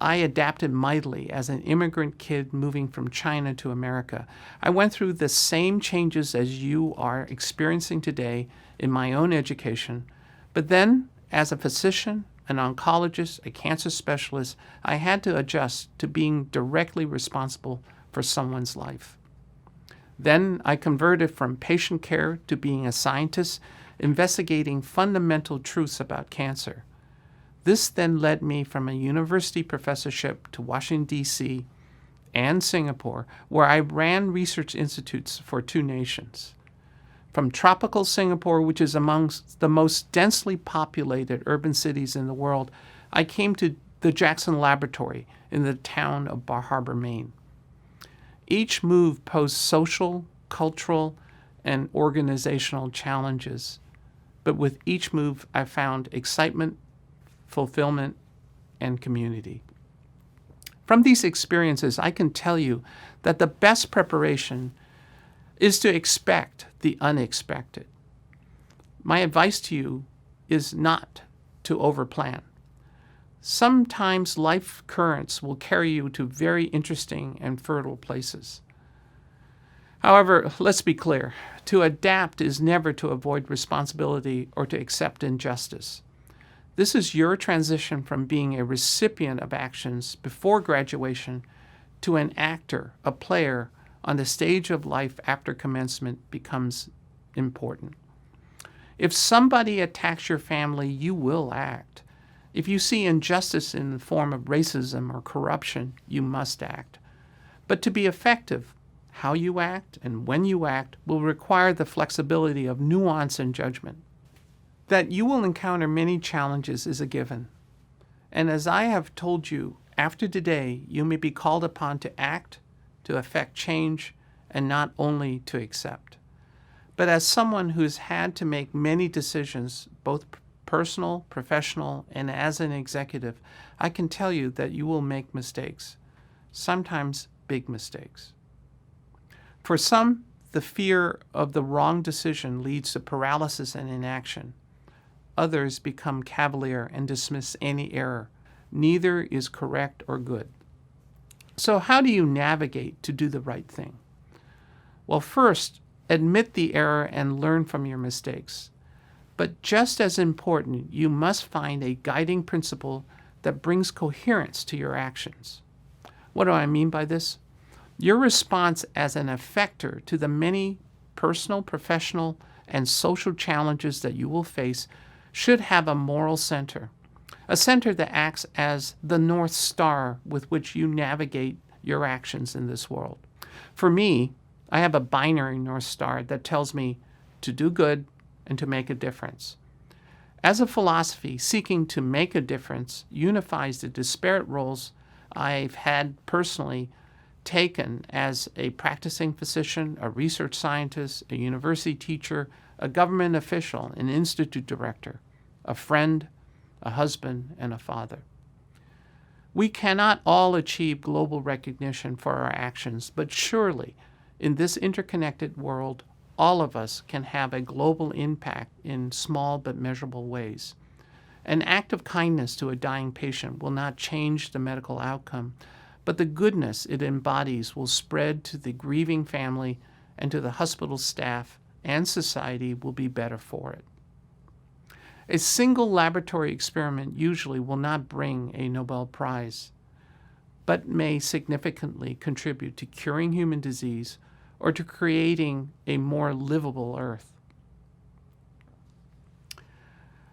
I adapted mightily as an immigrant kid moving from China to America. I went through the same changes as you are experiencing today in my own education, but then, as a physician, an oncologist, a cancer specialist, I had to adjust to being directly responsible for someone's life. Then I converted from patient care to being a scientist, investigating fundamental truths about cancer. This then led me from a university professorship to Washington, D.C. and Singapore, where I ran research institutes for 2 nations. From tropical Singapore, which is amongst the most densely populated urban cities in the world, I came to the Jackson Laboratory in the town of Bar Harbor, Maine. Each move posed social, cultural, and organizational challenges, but with each move I found excitement, fulfillment, and community. From these experiences, I can tell you that the best preparation is to expect the unexpected. My advice to you is not to overplan. Sometimes life currents will carry you to very interesting and fertile places. However, let's be clear, to adapt is never to avoid responsibility or to accept injustice. This is your transition from being a recipient of actions before graduation to an actor, a player, on the stage of life after commencement becomes important. If somebody attacks your family, you will act. If you see injustice in the form of racism or corruption, you must act. But to be effective, how you act and when you act will require the flexibility of nuance and judgment. That you will encounter many challenges is a given. And as I have told you, after today, you may be called upon to act, to effect change, and not only to accept. But as someone who's had to make many decisions, both personal, professional, and as an executive, I can tell you that you will make mistakes, sometimes big mistakes. For some, the fear of the wrong decision leads to paralysis and inaction. Others become cavalier and dismiss any error. Neither is correct or good. So how do you navigate to do the right thing? Well, first, admit the error and learn from your mistakes. But just as important, you must find a guiding principle that brings coherence to your actions. What do I mean by this? Your response as an effector to the many personal, professional, and social challenges that you will face should have a moral center, a center that acts as the North Star with which you navigate your actions in this world. For me, I have a binary North Star that tells me to do good and to make a difference. As a philosophy, seeking to make a difference unifies the disparate roles I've had personally taken as a practicing physician, a research scientist, a university teacher, a government official, an institute director, a friend, a husband, and a father. We cannot all achieve global recognition for our actions, but surely in this interconnected world, all of us can have a global impact in small but measurable ways. An act of kindness to a dying patient will not change the medical outcome, but the goodness it embodies will spread to the grieving family and to the hospital staff, and society will be better for it. A single laboratory experiment usually will not bring a Nobel Prize, but may significantly contribute to curing human disease or to creating a more livable Earth.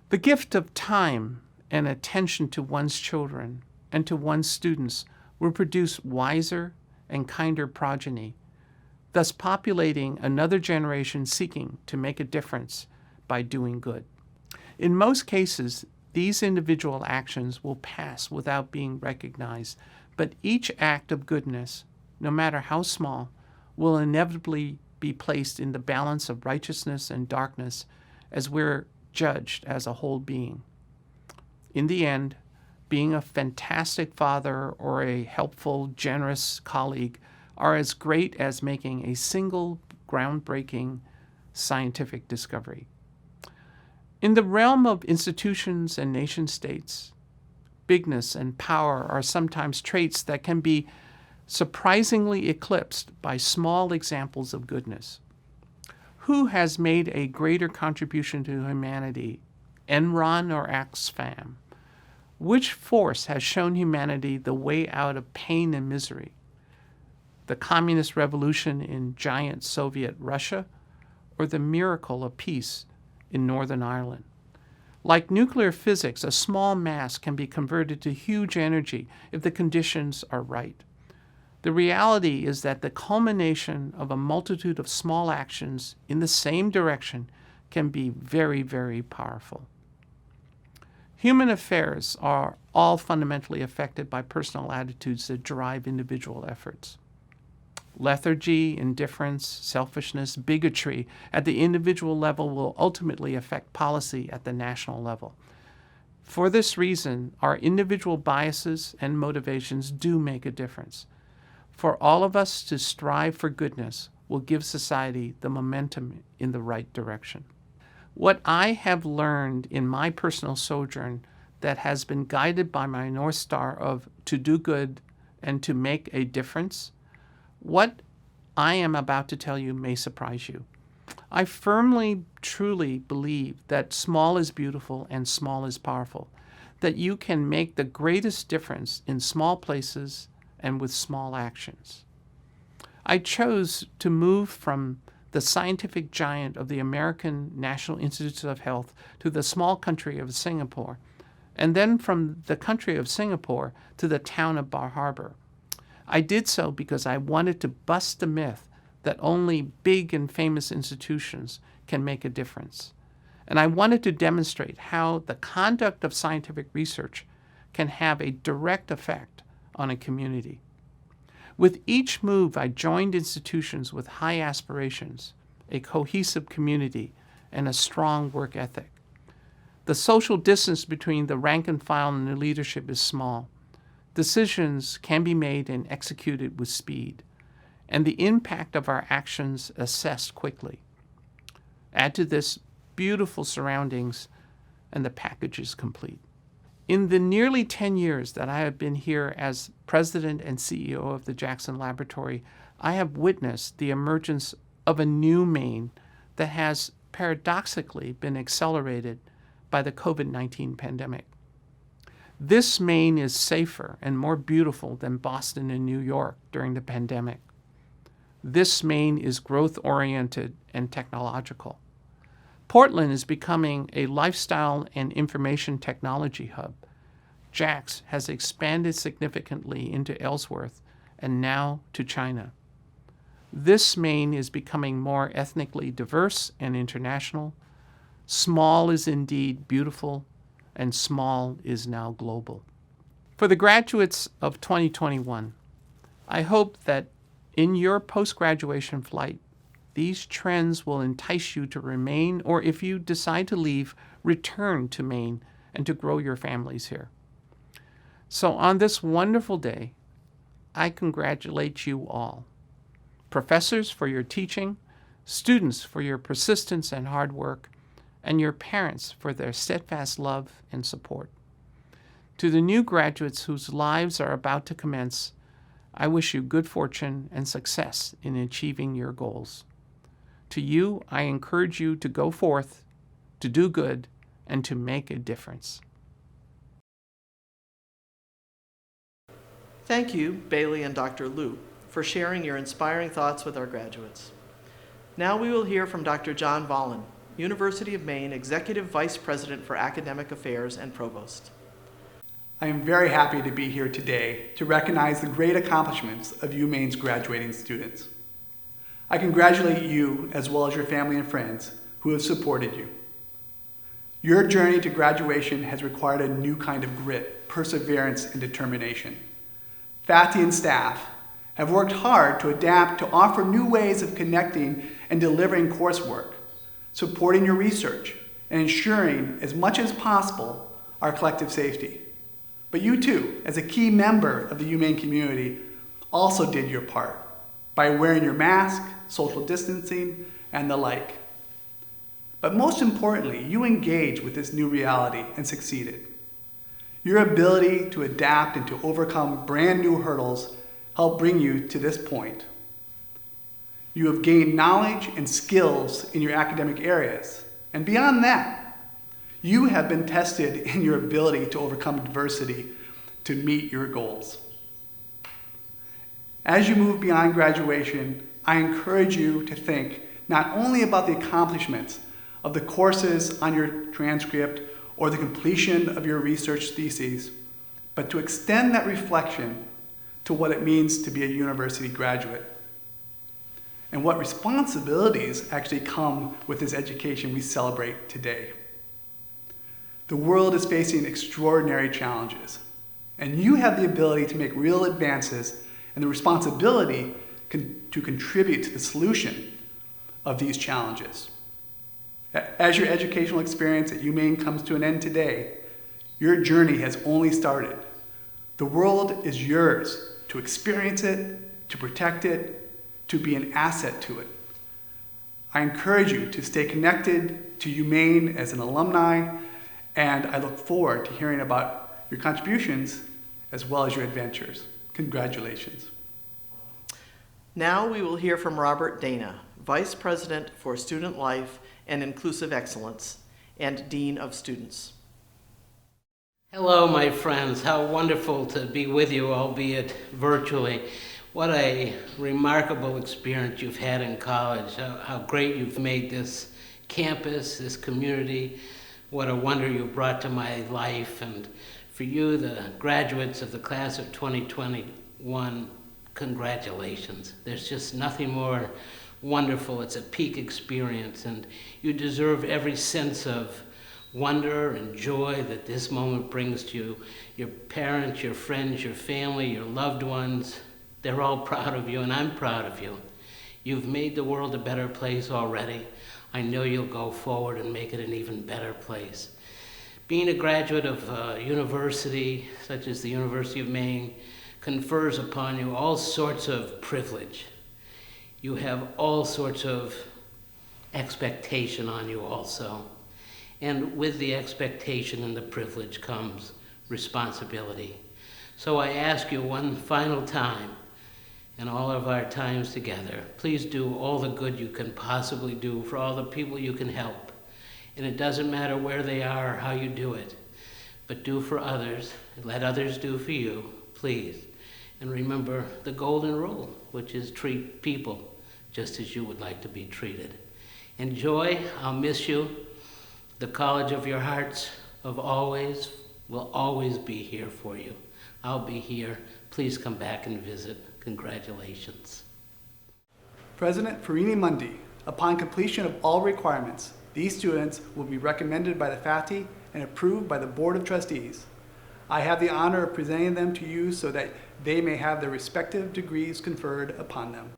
The gift of time and attention to one's children and to one's students will produce wiser and kinder progeny, thus populating another generation seeking to make a difference by doing good. In most cases, these individual actions will pass without being recognized, but each act of goodness, no matter how small, will inevitably be placed in the balance of righteousness and darkness as we're judged as a whole being. In the end, being a fantastic father or a helpful, generous colleague are as great as making a single groundbreaking scientific discovery. In the realm of institutions and nation states, bigness and power are sometimes traits that can be surprisingly eclipsed by small examples of goodness. Who has made a greater contribution to humanity, Enron or Oxfam? Which force has shown humanity the way out of pain and misery? The communist revolution in giant Soviet Russia, or the miracle of peace in Northern Ireland? Like nuclear physics, a small mass can be converted to huge energy if the conditions are right. The reality is that the culmination of a multitude of small actions in the same direction can be very, very powerful. Human affairs are all fundamentally affected by personal attitudes that drive individual efforts. Lethargy, indifference, selfishness, bigotry at the individual level will ultimately affect policy at the national level. For this reason, our individual biases and motivations do make a difference. For all of us to strive for goodness will give society the momentum in the right direction. What I have learned in my personal sojourn that has been guided by my North Star of to do good and to make a difference, what I am about to tell you may surprise you. I firmly, truly believe that small is beautiful and small is powerful, that you can make the greatest difference in small places and with small actions. I chose to move from the scientific giant of the American National Institutes of Health to the small country of Singapore, and then from the country of Singapore to the town of Bar Harbor. I did so because I wanted to bust the myth that only big and famous institutions can make a difference. And I wanted to demonstrate how the conduct of scientific research can have a direct effect on a community. With each move, I joined institutions with high aspirations, a cohesive community, and a strong work ethic. The social distance between the rank and file and the leadership is small. Decisions can be made and executed with speed, and the impact of our actions assessed quickly. Add to this beautiful surroundings, and the package is complete. In the nearly 10 years that I have been here as president and CEO of the Jackson Laboratory, I have witnessed the emergence of a new Maine that has paradoxically been accelerated by the COVID-19 pandemic. This Maine is safer and more beautiful than Boston and New York during the pandemic. This Maine is growth-oriented and technological. Portland is becoming a lifestyle and information technology hub. JAX has expanded significantly into Ellsworth and now to China. This Maine is becoming more ethnically diverse and international. Small is indeed beautiful, and small is now global. For the graduates of 2021, I hope that in your post-graduation flight, these trends will entice you to remain, or if you decide to leave, return to Maine and to grow your families here. So on this wonderful day, I congratulate you all. Professors for your teaching, students for your persistence and hard work, and your parents for their steadfast love and support. To the new graduates whose lives are about to commence, I wish you good fortune and success in achieving your goals. To you, I encourage you to go forth, to do good, and to make a difference. Thank you, Bailey and Dr. Liu, for sharing your inspiring thoughts with our graduates. Now we will hear from Dr. John Vollen, University of Maine Executive Vice President for Academic Affairs and Provost. I am very happy to be here today to recognize the great accomplishments of UMaine's graduating students. I congratulate you as well as your family and friends who have supported you. Your journey to graduation has required a new kind of grit, perseverance, and determination. Faculty and staff have worked hard to adapt to offer new ways of connecting and delivering coursework, supporting your research, and ensuring as much as possible our collective safety. But you too, as a key member of the UMaine community, also did your part by wearing your mask, social distancing, and the like. But most importantly, you engaged with this new reality and succeeded. Your ability to adapt and to overcome brand new hurdles helped bring you to this point. You have gained knowledge and skills in your academic areas, and beyond that, you have been tested in your ability to overcome adversity to meet your goals. As you move beyond graduation, I encourage you to think not only about the accomplishments of the courses on your transcript or the completion of your research theses, but to extend that reflection to what it means to be a university graduate and what responsibilities actually come with this education we celebrate today. The world is facing extraordinary challenges, and you have the ability to make real advances and the responsibility to contribute to the solution of these challenges. As your educational experience at UMaine comes to an end today, your journey has only started. The world is yours to experience it, to protect it, to be an asset to it. I encourage you to stay connected to UMaine as an alumni, and I look forward to hearing about your contributions as well as your adventures. Congratulations. Now we will hear from Robert Dana, Vice President for Student Life and Inclusive Excellence and Dean of Students. Hello, my friends. How wonderful to be with you, albeit virtually. What a remarkable experience you've had in college. How great you've made this campus, this community. What a wonder you brought to my life. And for you, the graduates of the class of 2021, congratulations. There's just nothing more wonderful. It's a peak experience, and you deserve every sense of wonder and joy that this moment brings to you. Your parents, your friends, your family, your loved ones, they're all proud of you, and I'm proud of you. You've made the world a better place already. I know you'll go forward and make it an even better place. Being a graduate of a university such as the University of Maine confers upon you all sorts of privilege. You have all sorts of expectation on you also. And with the expectation and the privilege comes responsibility. So I ask you one final time, in all of our times together, please do all the good you can possibly do for all the people you can help. And it doesn't matter where they are or how you do it, but do for others, and let others do for you, please. And remember the golden rule, which is treat people just as you would like to be treated. Enjoy, I'll miss you. The College of your Hearts of always will always be here for you. I'll be here. Please come back and visit. Congratulations. President Farini Mundi, upon completion of all requirements, these students will be recommended by the faculty and approved by the Board of Trustees. I have the honor of presenting them to you so that they may have their respective degrees conferred upon them.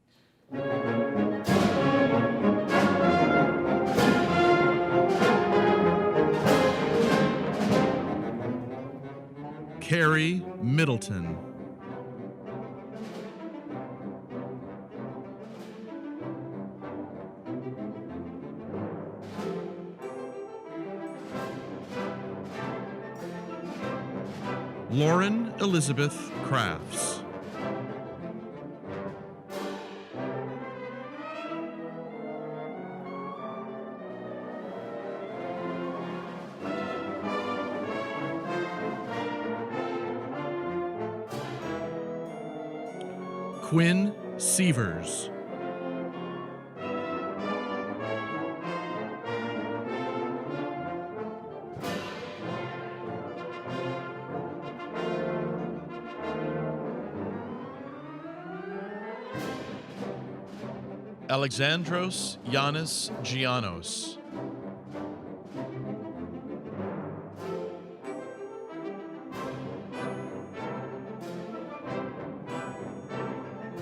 Carrie Middleton. Lauren Elizabeth Crafts. Quinn Sievers. Alexandros Yanis Gianos.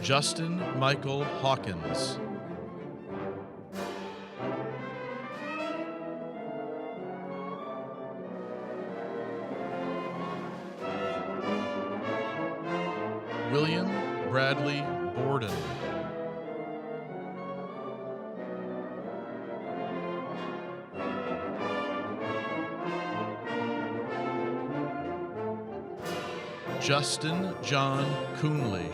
Justin Michael Hawkins. William Bradley Borden. Justin John Coonley.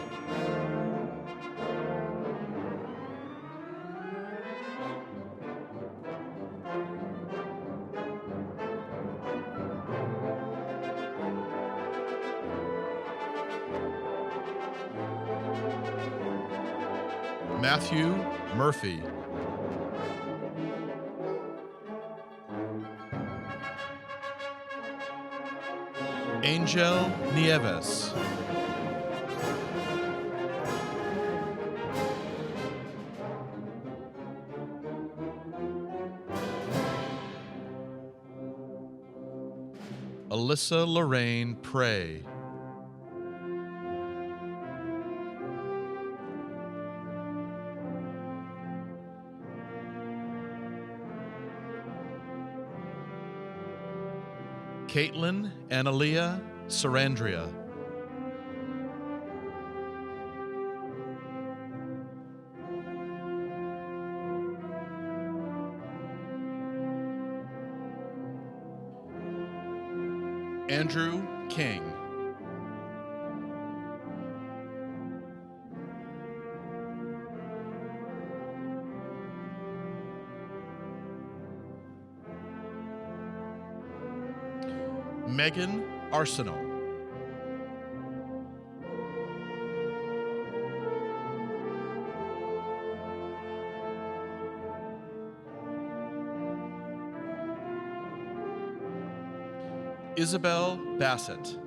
Matthew Murphy. Angel Nieves. Alyssa Lorraine Prey. Caitlin Analia Sarandria. Andrew King. Megan Arsenal. Isabel Bassett.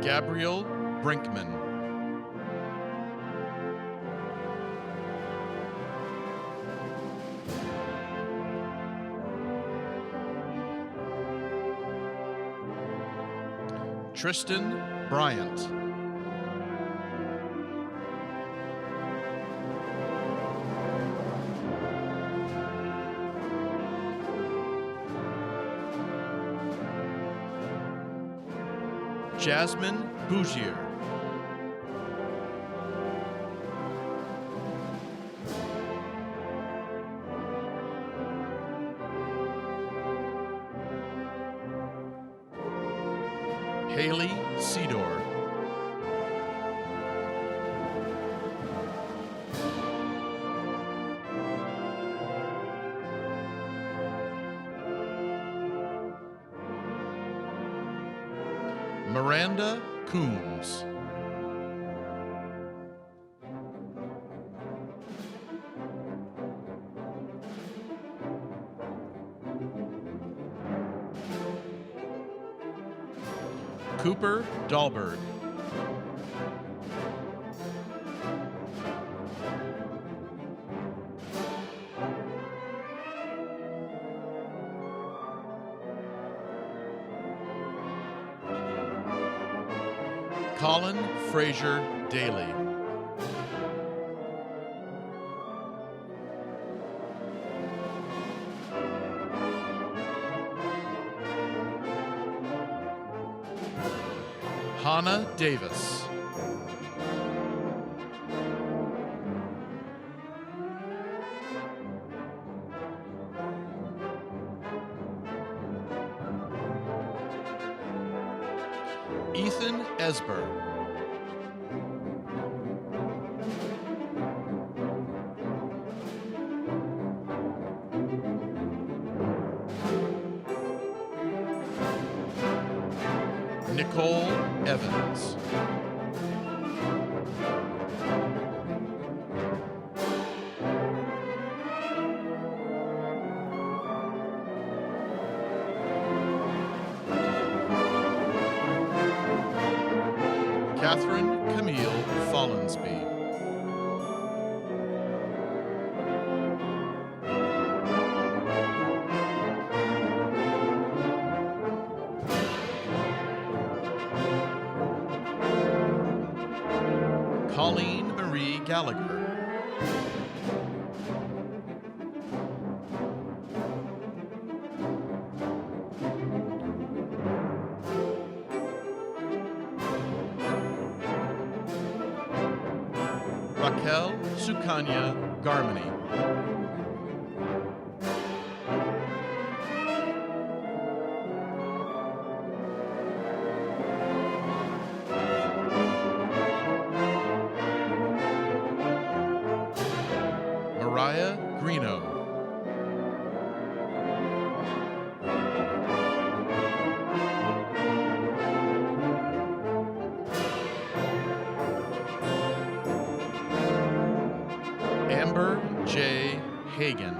Gabriel Brinkman. Tristan Bryant. Jasmine Bougier. Haley Sedor. Miranda Coombs. Cooper Dahlberg. Colin Fraser Daly. Hannah Davis. Ethan Esber. Nicole Evans. Catherine Camille Follensby. Colleen Marie Gallagher. Raquel Sukanya Garmany. Mariah Greeno. Amber J. Hagan.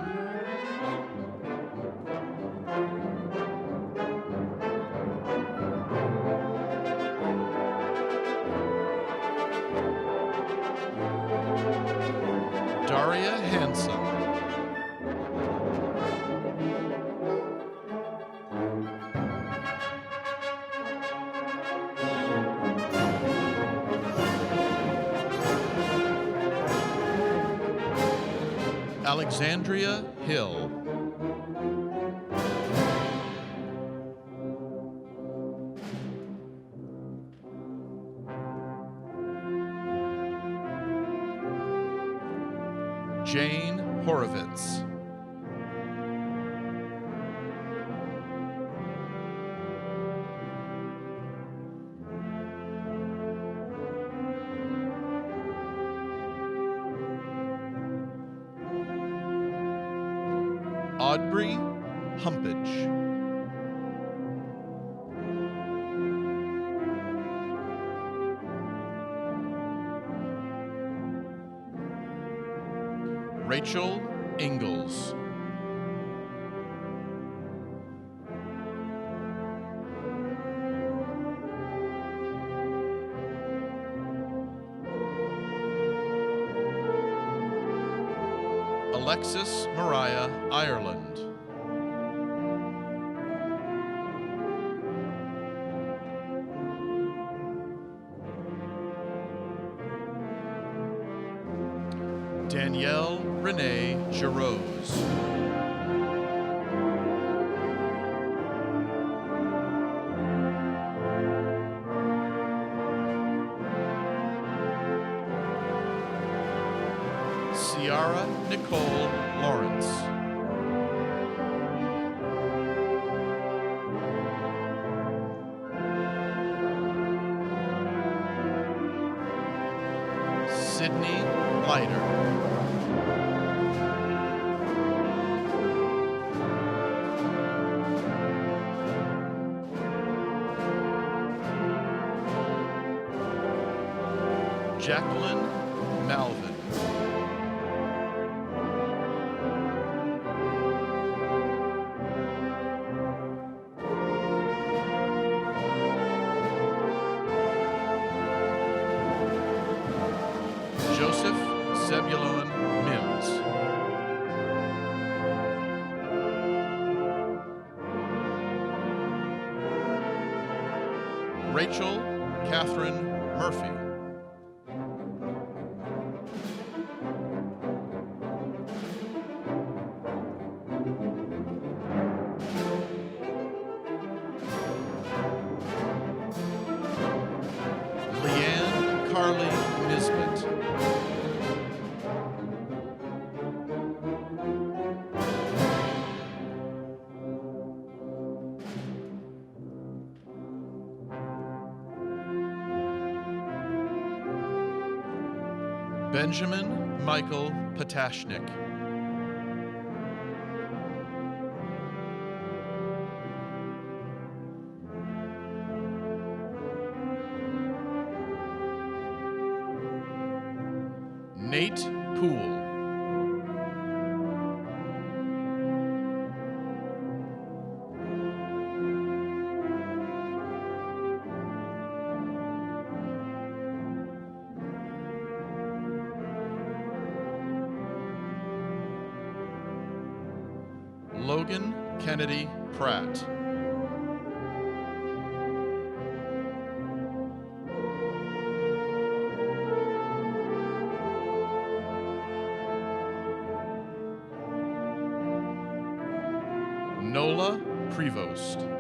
Daria Hansen. Alexandria Hill. Jane Horovitz. Audrey Humpage. Rachel Ingalls. Alexis Mariah Ireland. Danielle Renee Giroux. Ciara Nicole Lawrence. Sydney Leiter. Jacqueline Malvin. Joseph Zebulon Mims. Rachel Catherine Murphy. Leanne Carly Nisbet. Benjamin Michael Potashnik. Nate Poole. Logan Kennedy Pratt. Nola Prevost.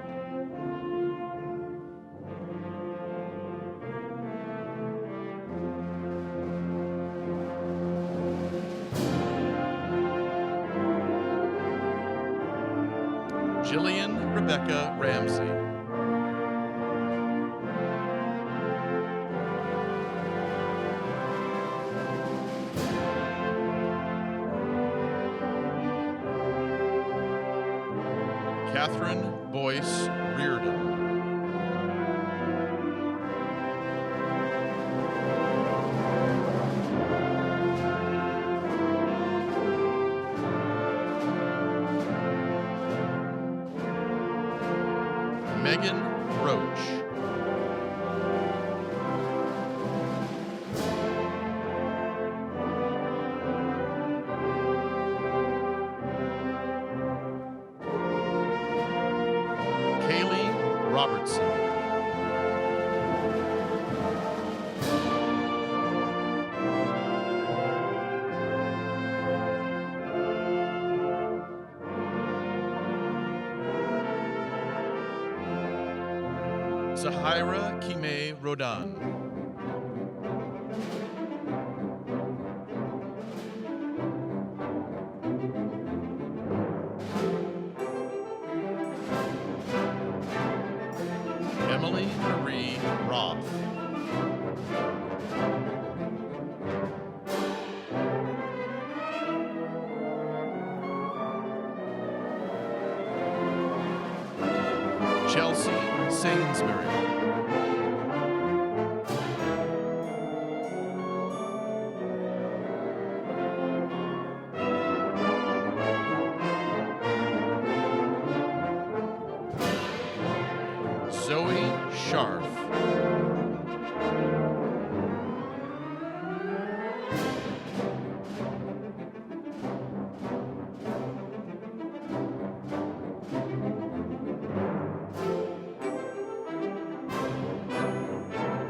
Jillian Rebecca Ramsey. Catherine Boyce Reardon. Megan Roach. Kaylee Robertson. Zahira Kime Rodan. Emily Marie Roth. Chelsea Sainsbury. Zoe Scharf.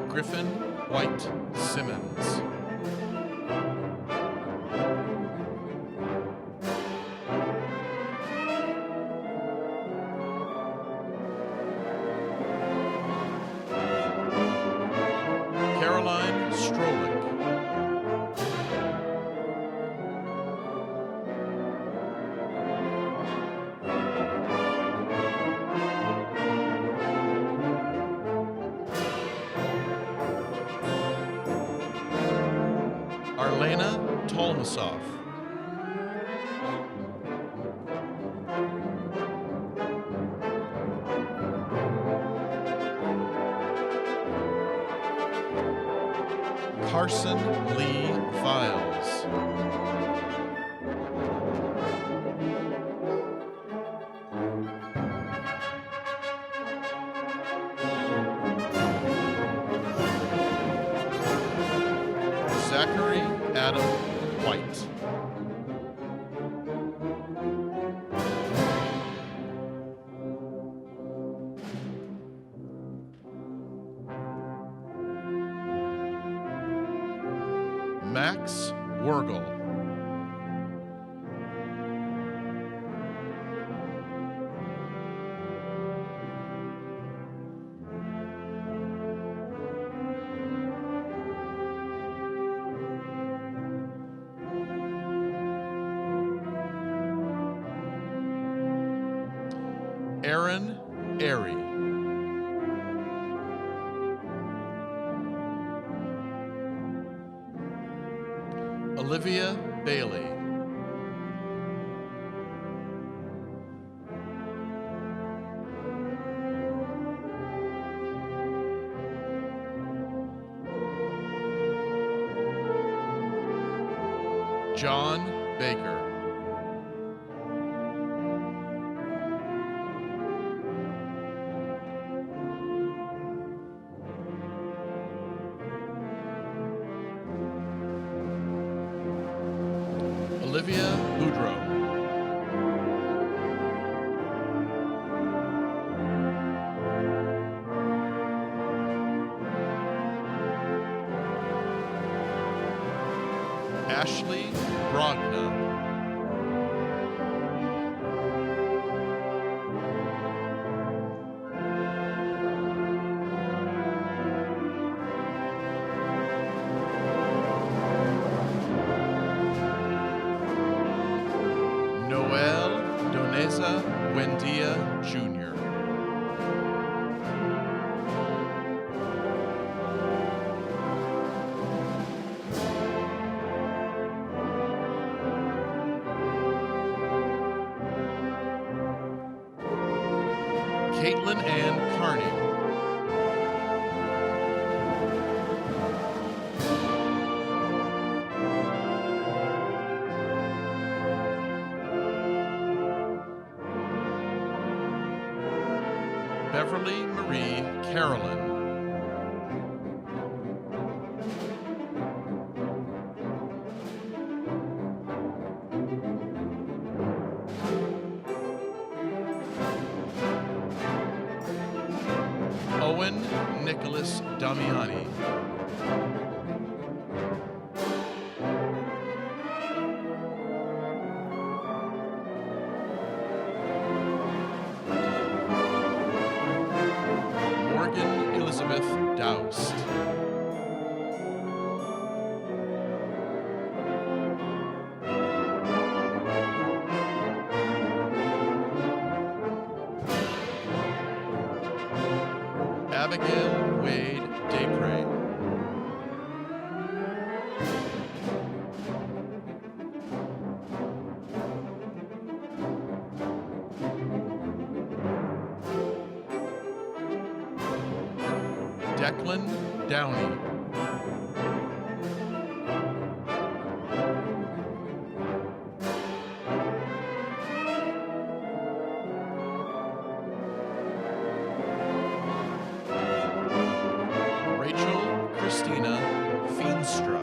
Griffin White Simmons. Caroline Strolick. Arlena Tolmasov. Carson Lee Files. Zachary Adam White. Alex Wergel. Aaron Airy. Olivia Bailey. John Baker. Olivia Boudreau. Ashley Brogna. Noel Doneza Buendia Jr. Caitlin Ann Carney. Beverly Marie Carolyn. Owen Nicholas Damiani. Morgan Elizabeth Doust. Abigail Wade Daypray. Declan Downey. Rachel Christina Feenstra.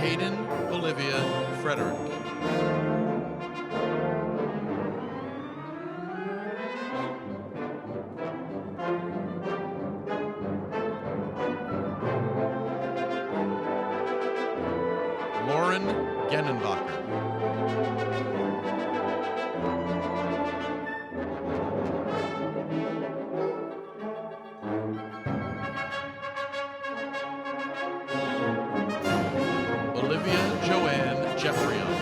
Hayden Olivia Frederick. Lauren Genenbacher. Olivia Joanne Jeffrion.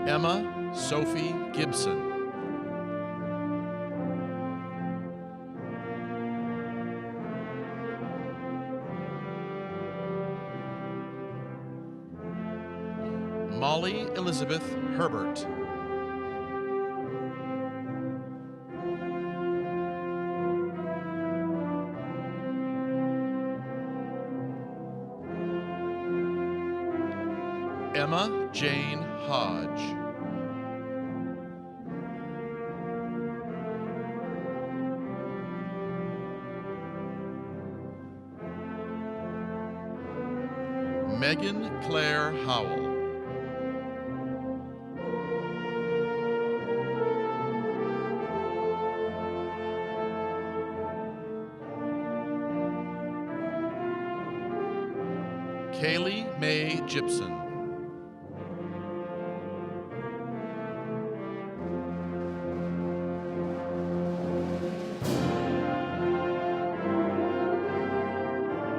Emma Sophie Gibson. Molly Elizabeth Herbert. Emma Jane Hodge. Megan Claire Howell. Kaylee Mae Gibson.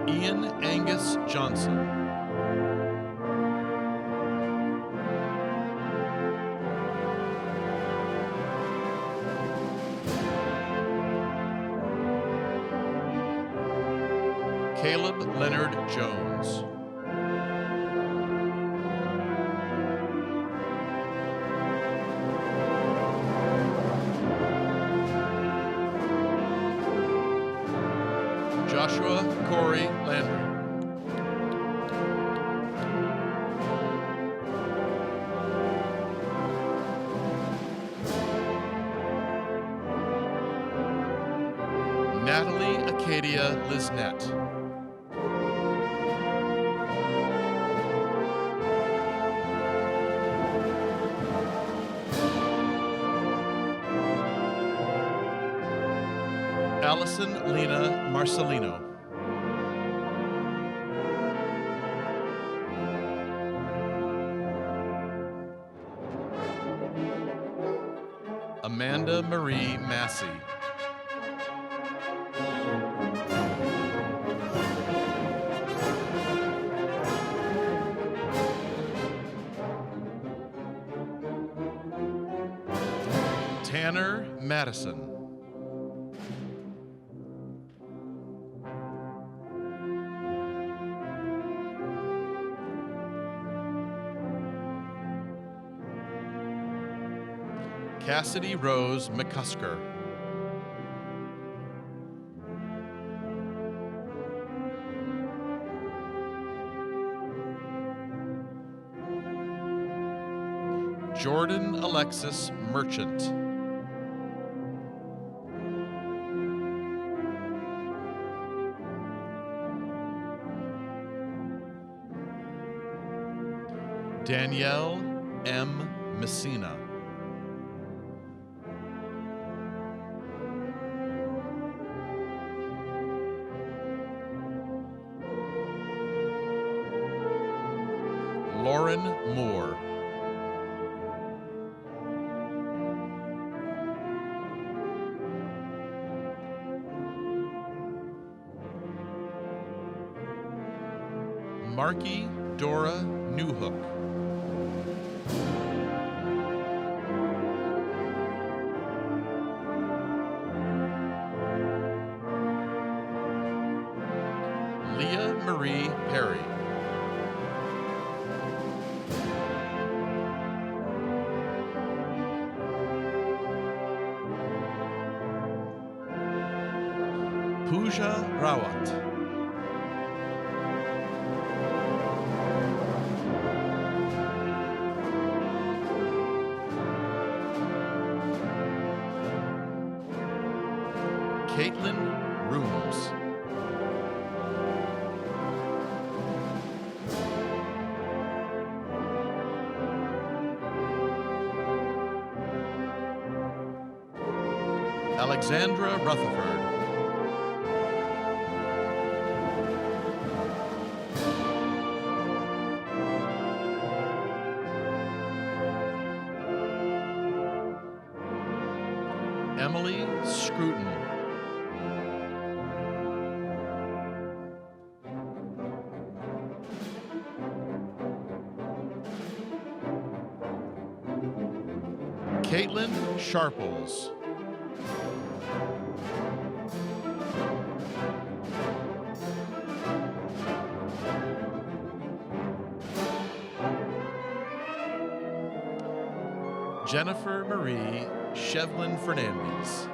Ian Angus Johnson. Caleb Leonard Jones. Joshua Corey Landry. Natalie Acadia Lisnett. Allison Lena Marcelino. Amanda Marie Massey. Tanner Madison. Cassidy Rose McCusker. Jordan Alexis Merchant. Danielle M. Messina. Lauren Moore. Marky Dora Newhook. Leah Marie Perry. Pooja Rawat. Caitlin Rooms. Alexandra Rutherford. Emily Scruton. Caitlin Sharples. Jennifer Marie Shevlin Fernandez.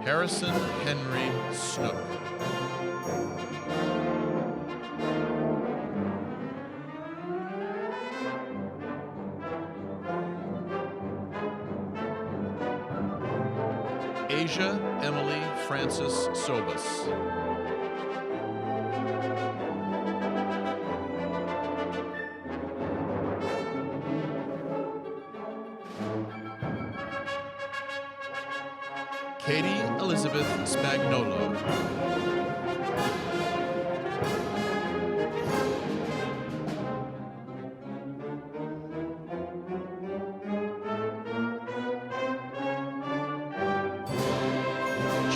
Harrison Henry Snook. Asia Emily Francis Sobus. Katie Elizabeth Spagnolo.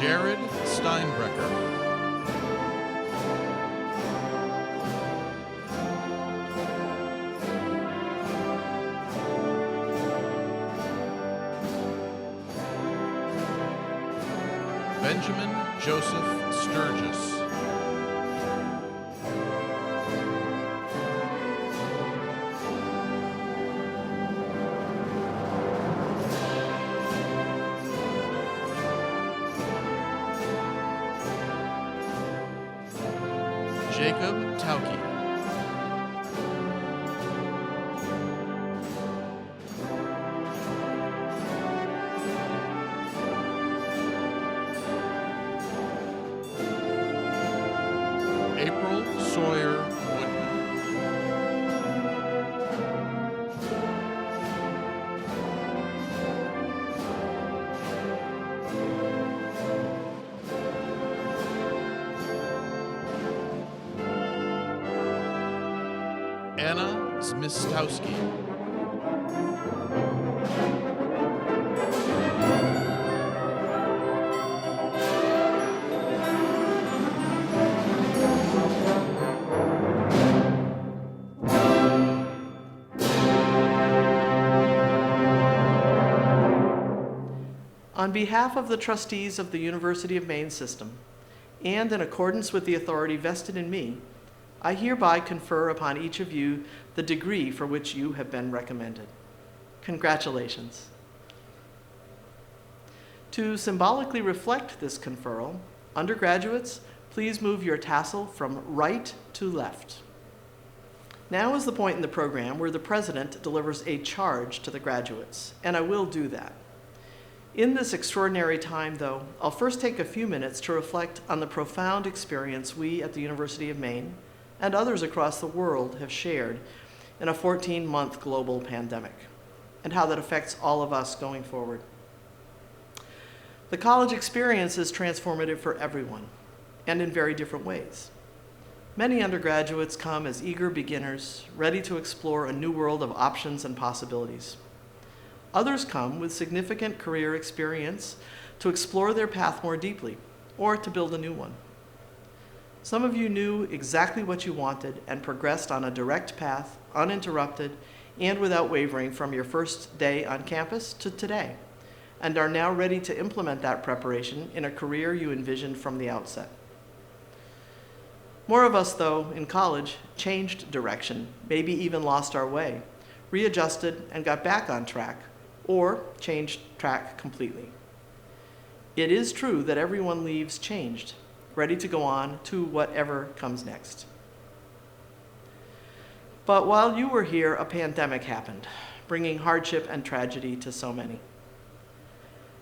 Jared Steinbrecker. Benjamin Joseph Sturgis. Jacob Tauke. April Sawyer Woodman. Anna Zmistowski. On behalf of the trustees of the University of Maine system, and in accordance with the authority vested in me, I hereby confer upon each of you the degree for which you have been recommended. Congratulations. To symbolically reflect this conferral, undergraduates, please move your tassel from right to left. Now is the point in the program where the president delivers a charge to the graduates, and I will do that. In this extraordinary time, though, I'll first take a few minutes to reflect on the profound experience we at the University of Maine and others across the world have shared in a 14-month global pandemic, and how that affects all of us going forward. The college experience is transformative for everyone, and in very different ways. Many undergraduates come as eager beginners, ready to explore a new world of options and possibilities. Others come with significant career experience to explore their path more deeply, or to build a new one. Some of you knew exactly what you wanted and progressed on a direct path, uninterrupted, and without wavering from your first day on campus to today, and are now ready to implement that preparation in a career you envisioned from the outset. More of us, though, in college, changed direction, maybe even lost our way, readjusted, and got back on track, or changed track completely. It is true that everyone leaves changed, ready to go on to whatever comes next. But while you were here, a pandemic happened, bringing hardship and tragedy to so many.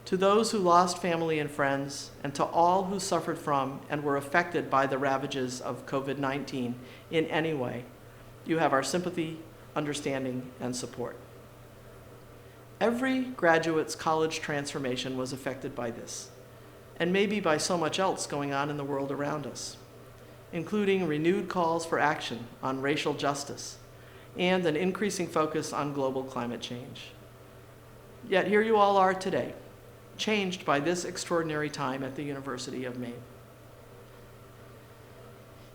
To those who lost family and friends, and to all who suffered from and were affected by the ravages of COVID-19 in any way, you have our sympathy, understanding, and support. Every graduate's college transformation was affected by this, and maybe by so much else going on in the world around us, including renewed calls for action on racial justice and an increasing focus on global climate change. Yet here you all are today, changed by this extraordinary time at the University of Maine.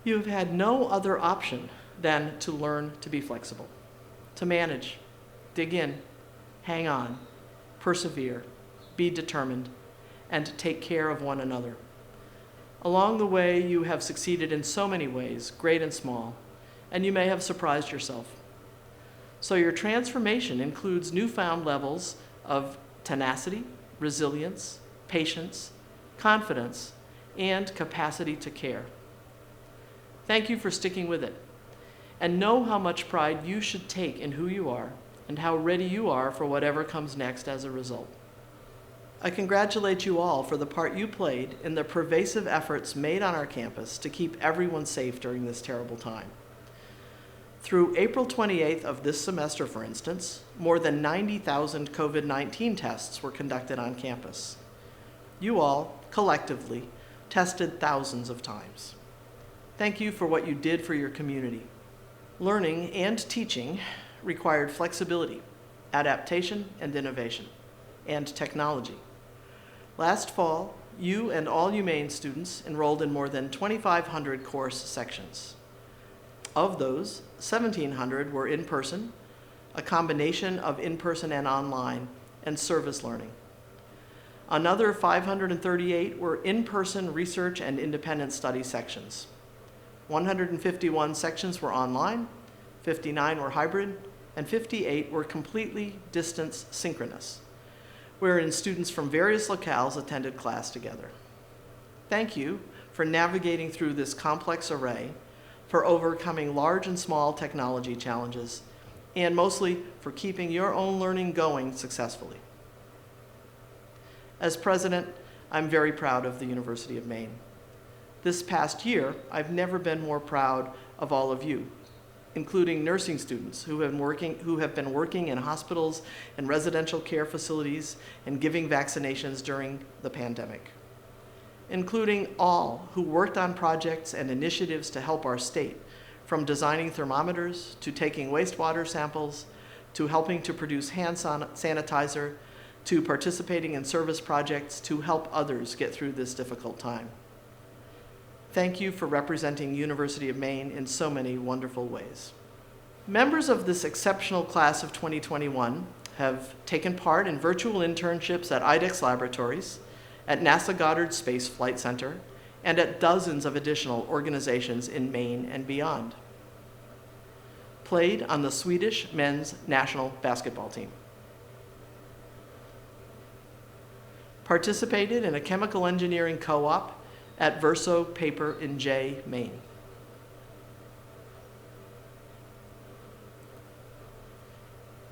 You have had no other option than to learn to be flexible, to manage, dig in, hang on, persevere, be determined, and take care of one another. Along the way, you have succeeded in so many ways, great and small, and you may have surprised yourself. So your transformation includes newfound levels of tenacity, resilience, patience, confidence, and capacity to care. Thank you for sticking with it, and know how much pride you should take in who you are and how ready you are for whatever comes next as a result. I congratulate you all for the part you played in the pervasive efforts made on our campus to keep everyone safe during this terrible time. Through April 28th of this semester, for instance, more than 90,000 COVID-19 tests were conducted on campus. You all, collectively, tested thousands of times. Thank you for what you did for your community. Learning and teaching required flexibility, adaptation and innovation, and technology. Last fall, you and all UMaine students enrolled in more than 2,500 course sections. Of those, 1,700 were in person, a combination of in-person and online, and service learning. Another 538 were in-person research and independent study sections. 151 sections were online, 59 were hybrid, and 58 were completely distance synchronous, wherein students from various locales attended class together. Thank you for navigating through this complex array, for overcoming large and small technology challenges, and mostly for keeping your own learning going successfully. As president, I'm very proud of the University of Maine. This past year, I've never been more proud of all of you, including nursing students who have been working in hospitals and residential care facilities and giving vaccinations during the pandemic, including all who worked on projects and initiatives to help our state, from designing thermometers to taking wastewater samples, to helping to produce hand sanitizer, to participating in service projects to help others get through this difficult time. Thank you for representing University of Maine in so many wonderful ways. Members of this exceptional class of 2021 have taken part in virtual internships at IDEX Laboratories, at NASA Goddard Space Flight Center, and at dozens of additional organizations in Maine and beyond. Played on the Swedish men's national basketball team. Participated in a chemical engineering co-op at Verso Paper in Jay, Maine.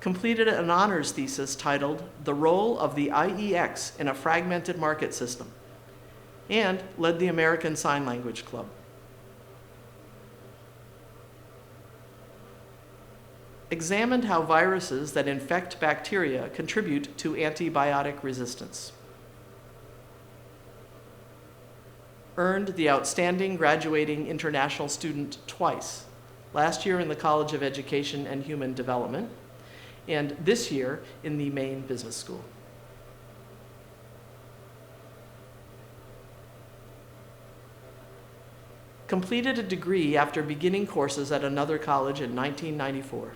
Completed an honors thesis titled "The Role of the IEX in a Fragmented Market System," and led the American Sign Language Club. Examined how viruses that infect bacteria contribute to antibiotic resistance. Earned the Outstanding Graduating International Student twice, last year in the College of Education and Human Development, and this year in the Maine Business School. Completed a degree after beginning courses at another college in 1994.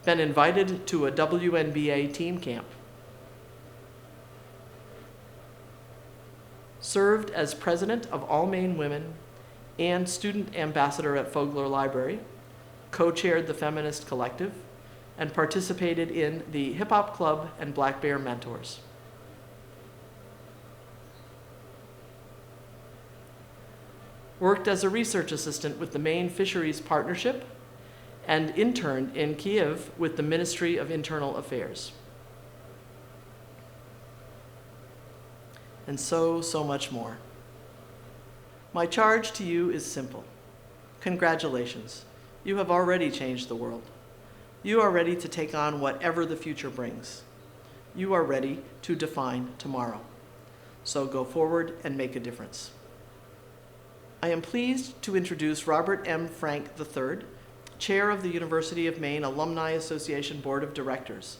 Been invited to a WNBA team camp. Served as president of All Maine Women and student ambassador at Fogler Library, co-chaired the Feminist Collective, and participated in the Hip Hop Club and Black Bear Mentors. Worked as a research assistant with the Maine Fisheries Partnership and interned in Kiev with the Ministry of Internal Affairs. And so much more. My charge to you is simple. Congratulations. You have already changed the world. You are ready to take on whatever the future brings. You are ready to define tomorrow. So go forward and make a difference. I am pleased to introduce Robert M. Frank III, Chair of the University of Maine Alumni Association Board of Directors,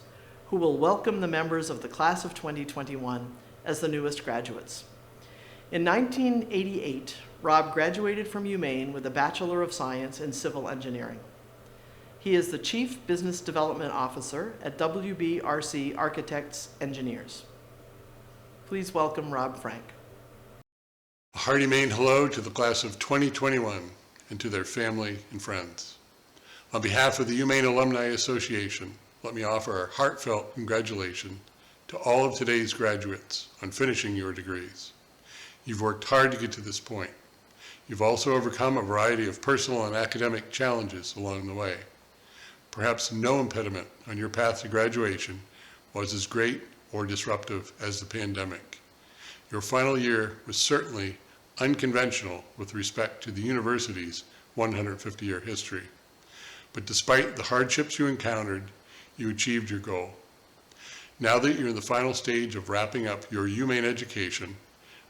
who will welcome the members of the class of 2021 as the newest graduates. In 1988, Rob graduated from UMaine with a Bachelor of Science in Civil Engineering. He is the Chief Business Development Officer at WBRC Architects Engineers. Please welcome Rob Frank. A hearty Maine hello to the class of 2021 and to their family and friends. On behalf of the UMaine Alumni Association, let me offer a heartfelt congratulations to all of today's graduates on finishing your degrees. You've worked hard to get to this point. You've also overcome a variety of personal and academic challenges along the way. Perhaps no impediment on your path to graduation was as great or disruptive as the pandemic. Your final year was certainly unconventional with respect to the university's 150-year history. But despite the hardships you encountered, you achieved your goal. Now that you're in the final stage of wrapping up your UMaine education,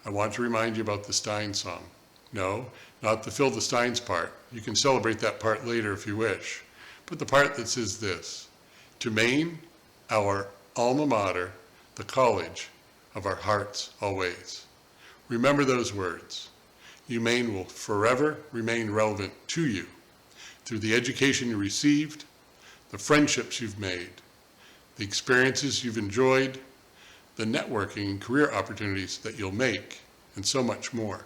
I want to remind you about the Stein song. No, not the Fill the Steins part. You can celebrate that part later if you wish. But the part that says this: to Maine, our alma mater, the college of our hearts always. Remember those words. UMaine will forever remain relevant to you through the education you received, the friendships you've made, the experiences you've enjoyed, the networking and career opportunities that you'll make, and so much more.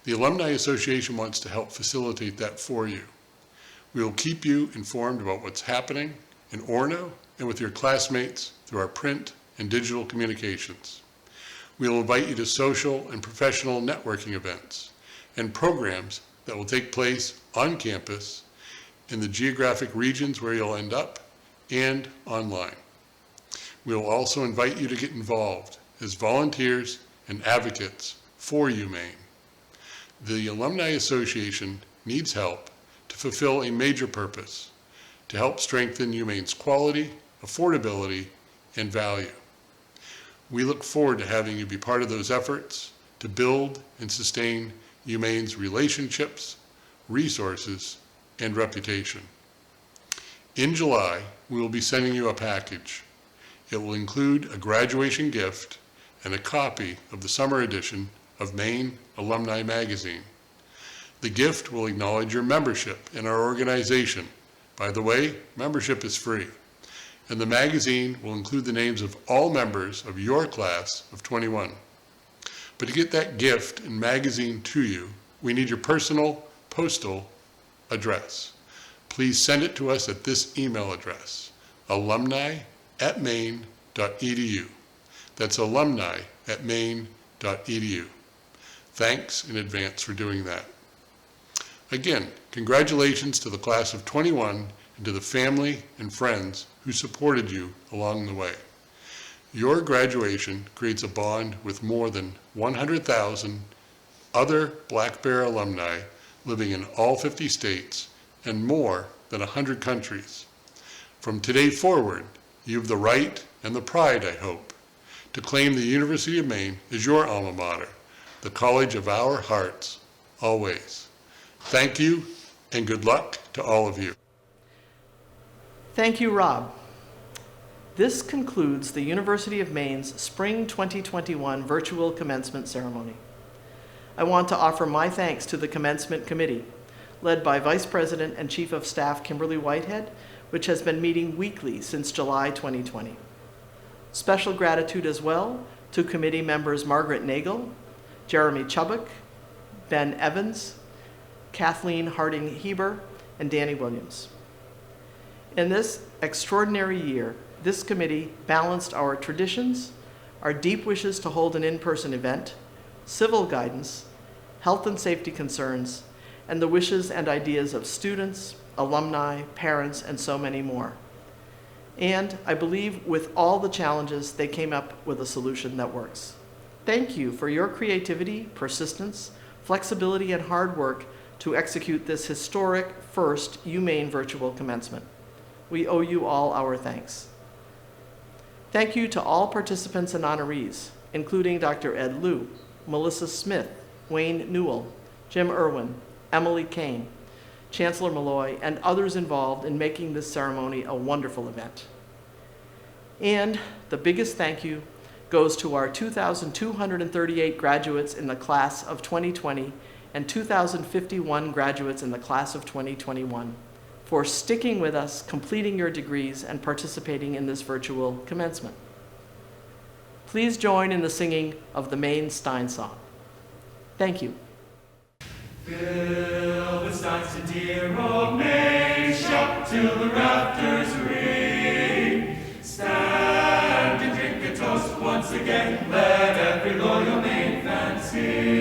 The Alumni Association wants to help facilitate that for you. We will keep you informed about what's happening in Orono and with your classmates through our print and digital communications. We will invite you to social and professional networking events and programs that will take place on campus, in the geographic regions where you'll end up, and online. We will also invite you to get involved as volunteers and advocates for UMaine. The Alumni Association needs help to fulfill a major purpose, to help strengthen UMaine's quality, affordability, and value. We look forward to having you be part of those efforts to build and sustain UMaine's relationships, resources, and reputation. In July, we will be sending you a package. It will include a graduation gift and a copy of the summer edition of Maine Alumni Magazine. The gift will acknowledge your membership in our organization. By the way, membership is free. And the magazine will include the names of all members of your class of 21. But to get that gift and magazine to you, we need your personal postal address. Please send it to us at this email address, alumni@maine.edu. That's alumni@maine.edu. Thanks in advance for doing that. Again, congratulations to the class of 21 and to the family and friends who supported you along the way. Your graduation creates a bond with more than 100,000 other Black Bear alumni living in all 50 states and more than 100 countries. From today forward, you have the right and the pride, I hope, to claim the University of Maine as your alma mater, the college of our hearts, always. Thank you, and good luck to all of you. Thank you, Rob. This concludes the University of Maine's Spring 2021 virtual commencement ceremony. I want to offer my thanks to the Commencement Committee, led by Vice President and Chief of Staff Kimberly Whitehead, which has been meeting weekly since July 2020. Special gratitude as well to committee members Margaret Nagel, Jeremy Chubbuck, Ben Evans, Kathleen Harding-Heber, and Danny Williams. In this extraordinary year, this committee balanced our traditions, our deep wishes to hold an in-person event, civil guidance, health and safety concerns, and the wishes and ideas of students, alumni, parents, and so many more. And I believe with all the challenges, they came up with a solution that works. Thank you for your creativity, persistence, flexibility, and hard work to execute this historic first UMaine virtual commencement. We owe you all our thanks. Thank you to all participants and honorees, including Dr. Ed Liu, Melissa Smith, Wayne Newell, Jim Irwin, Emily Kane, Chancellor Molloy, and others involved in making this ceremony a wonderful event. And the biggest thank you goes to our 2,238 graduates in the class of 2020 and 2,051 graduates in the class of 2021 for sticking with us, completing your degrees, and participating in this virtual commencement. Please join in the singing of the Maine Stein Song. Thank you. Fill the steins to dear old Maine, shout till the rafters ring. Stand and drink a toast once again, let every loyal Maine fan sing.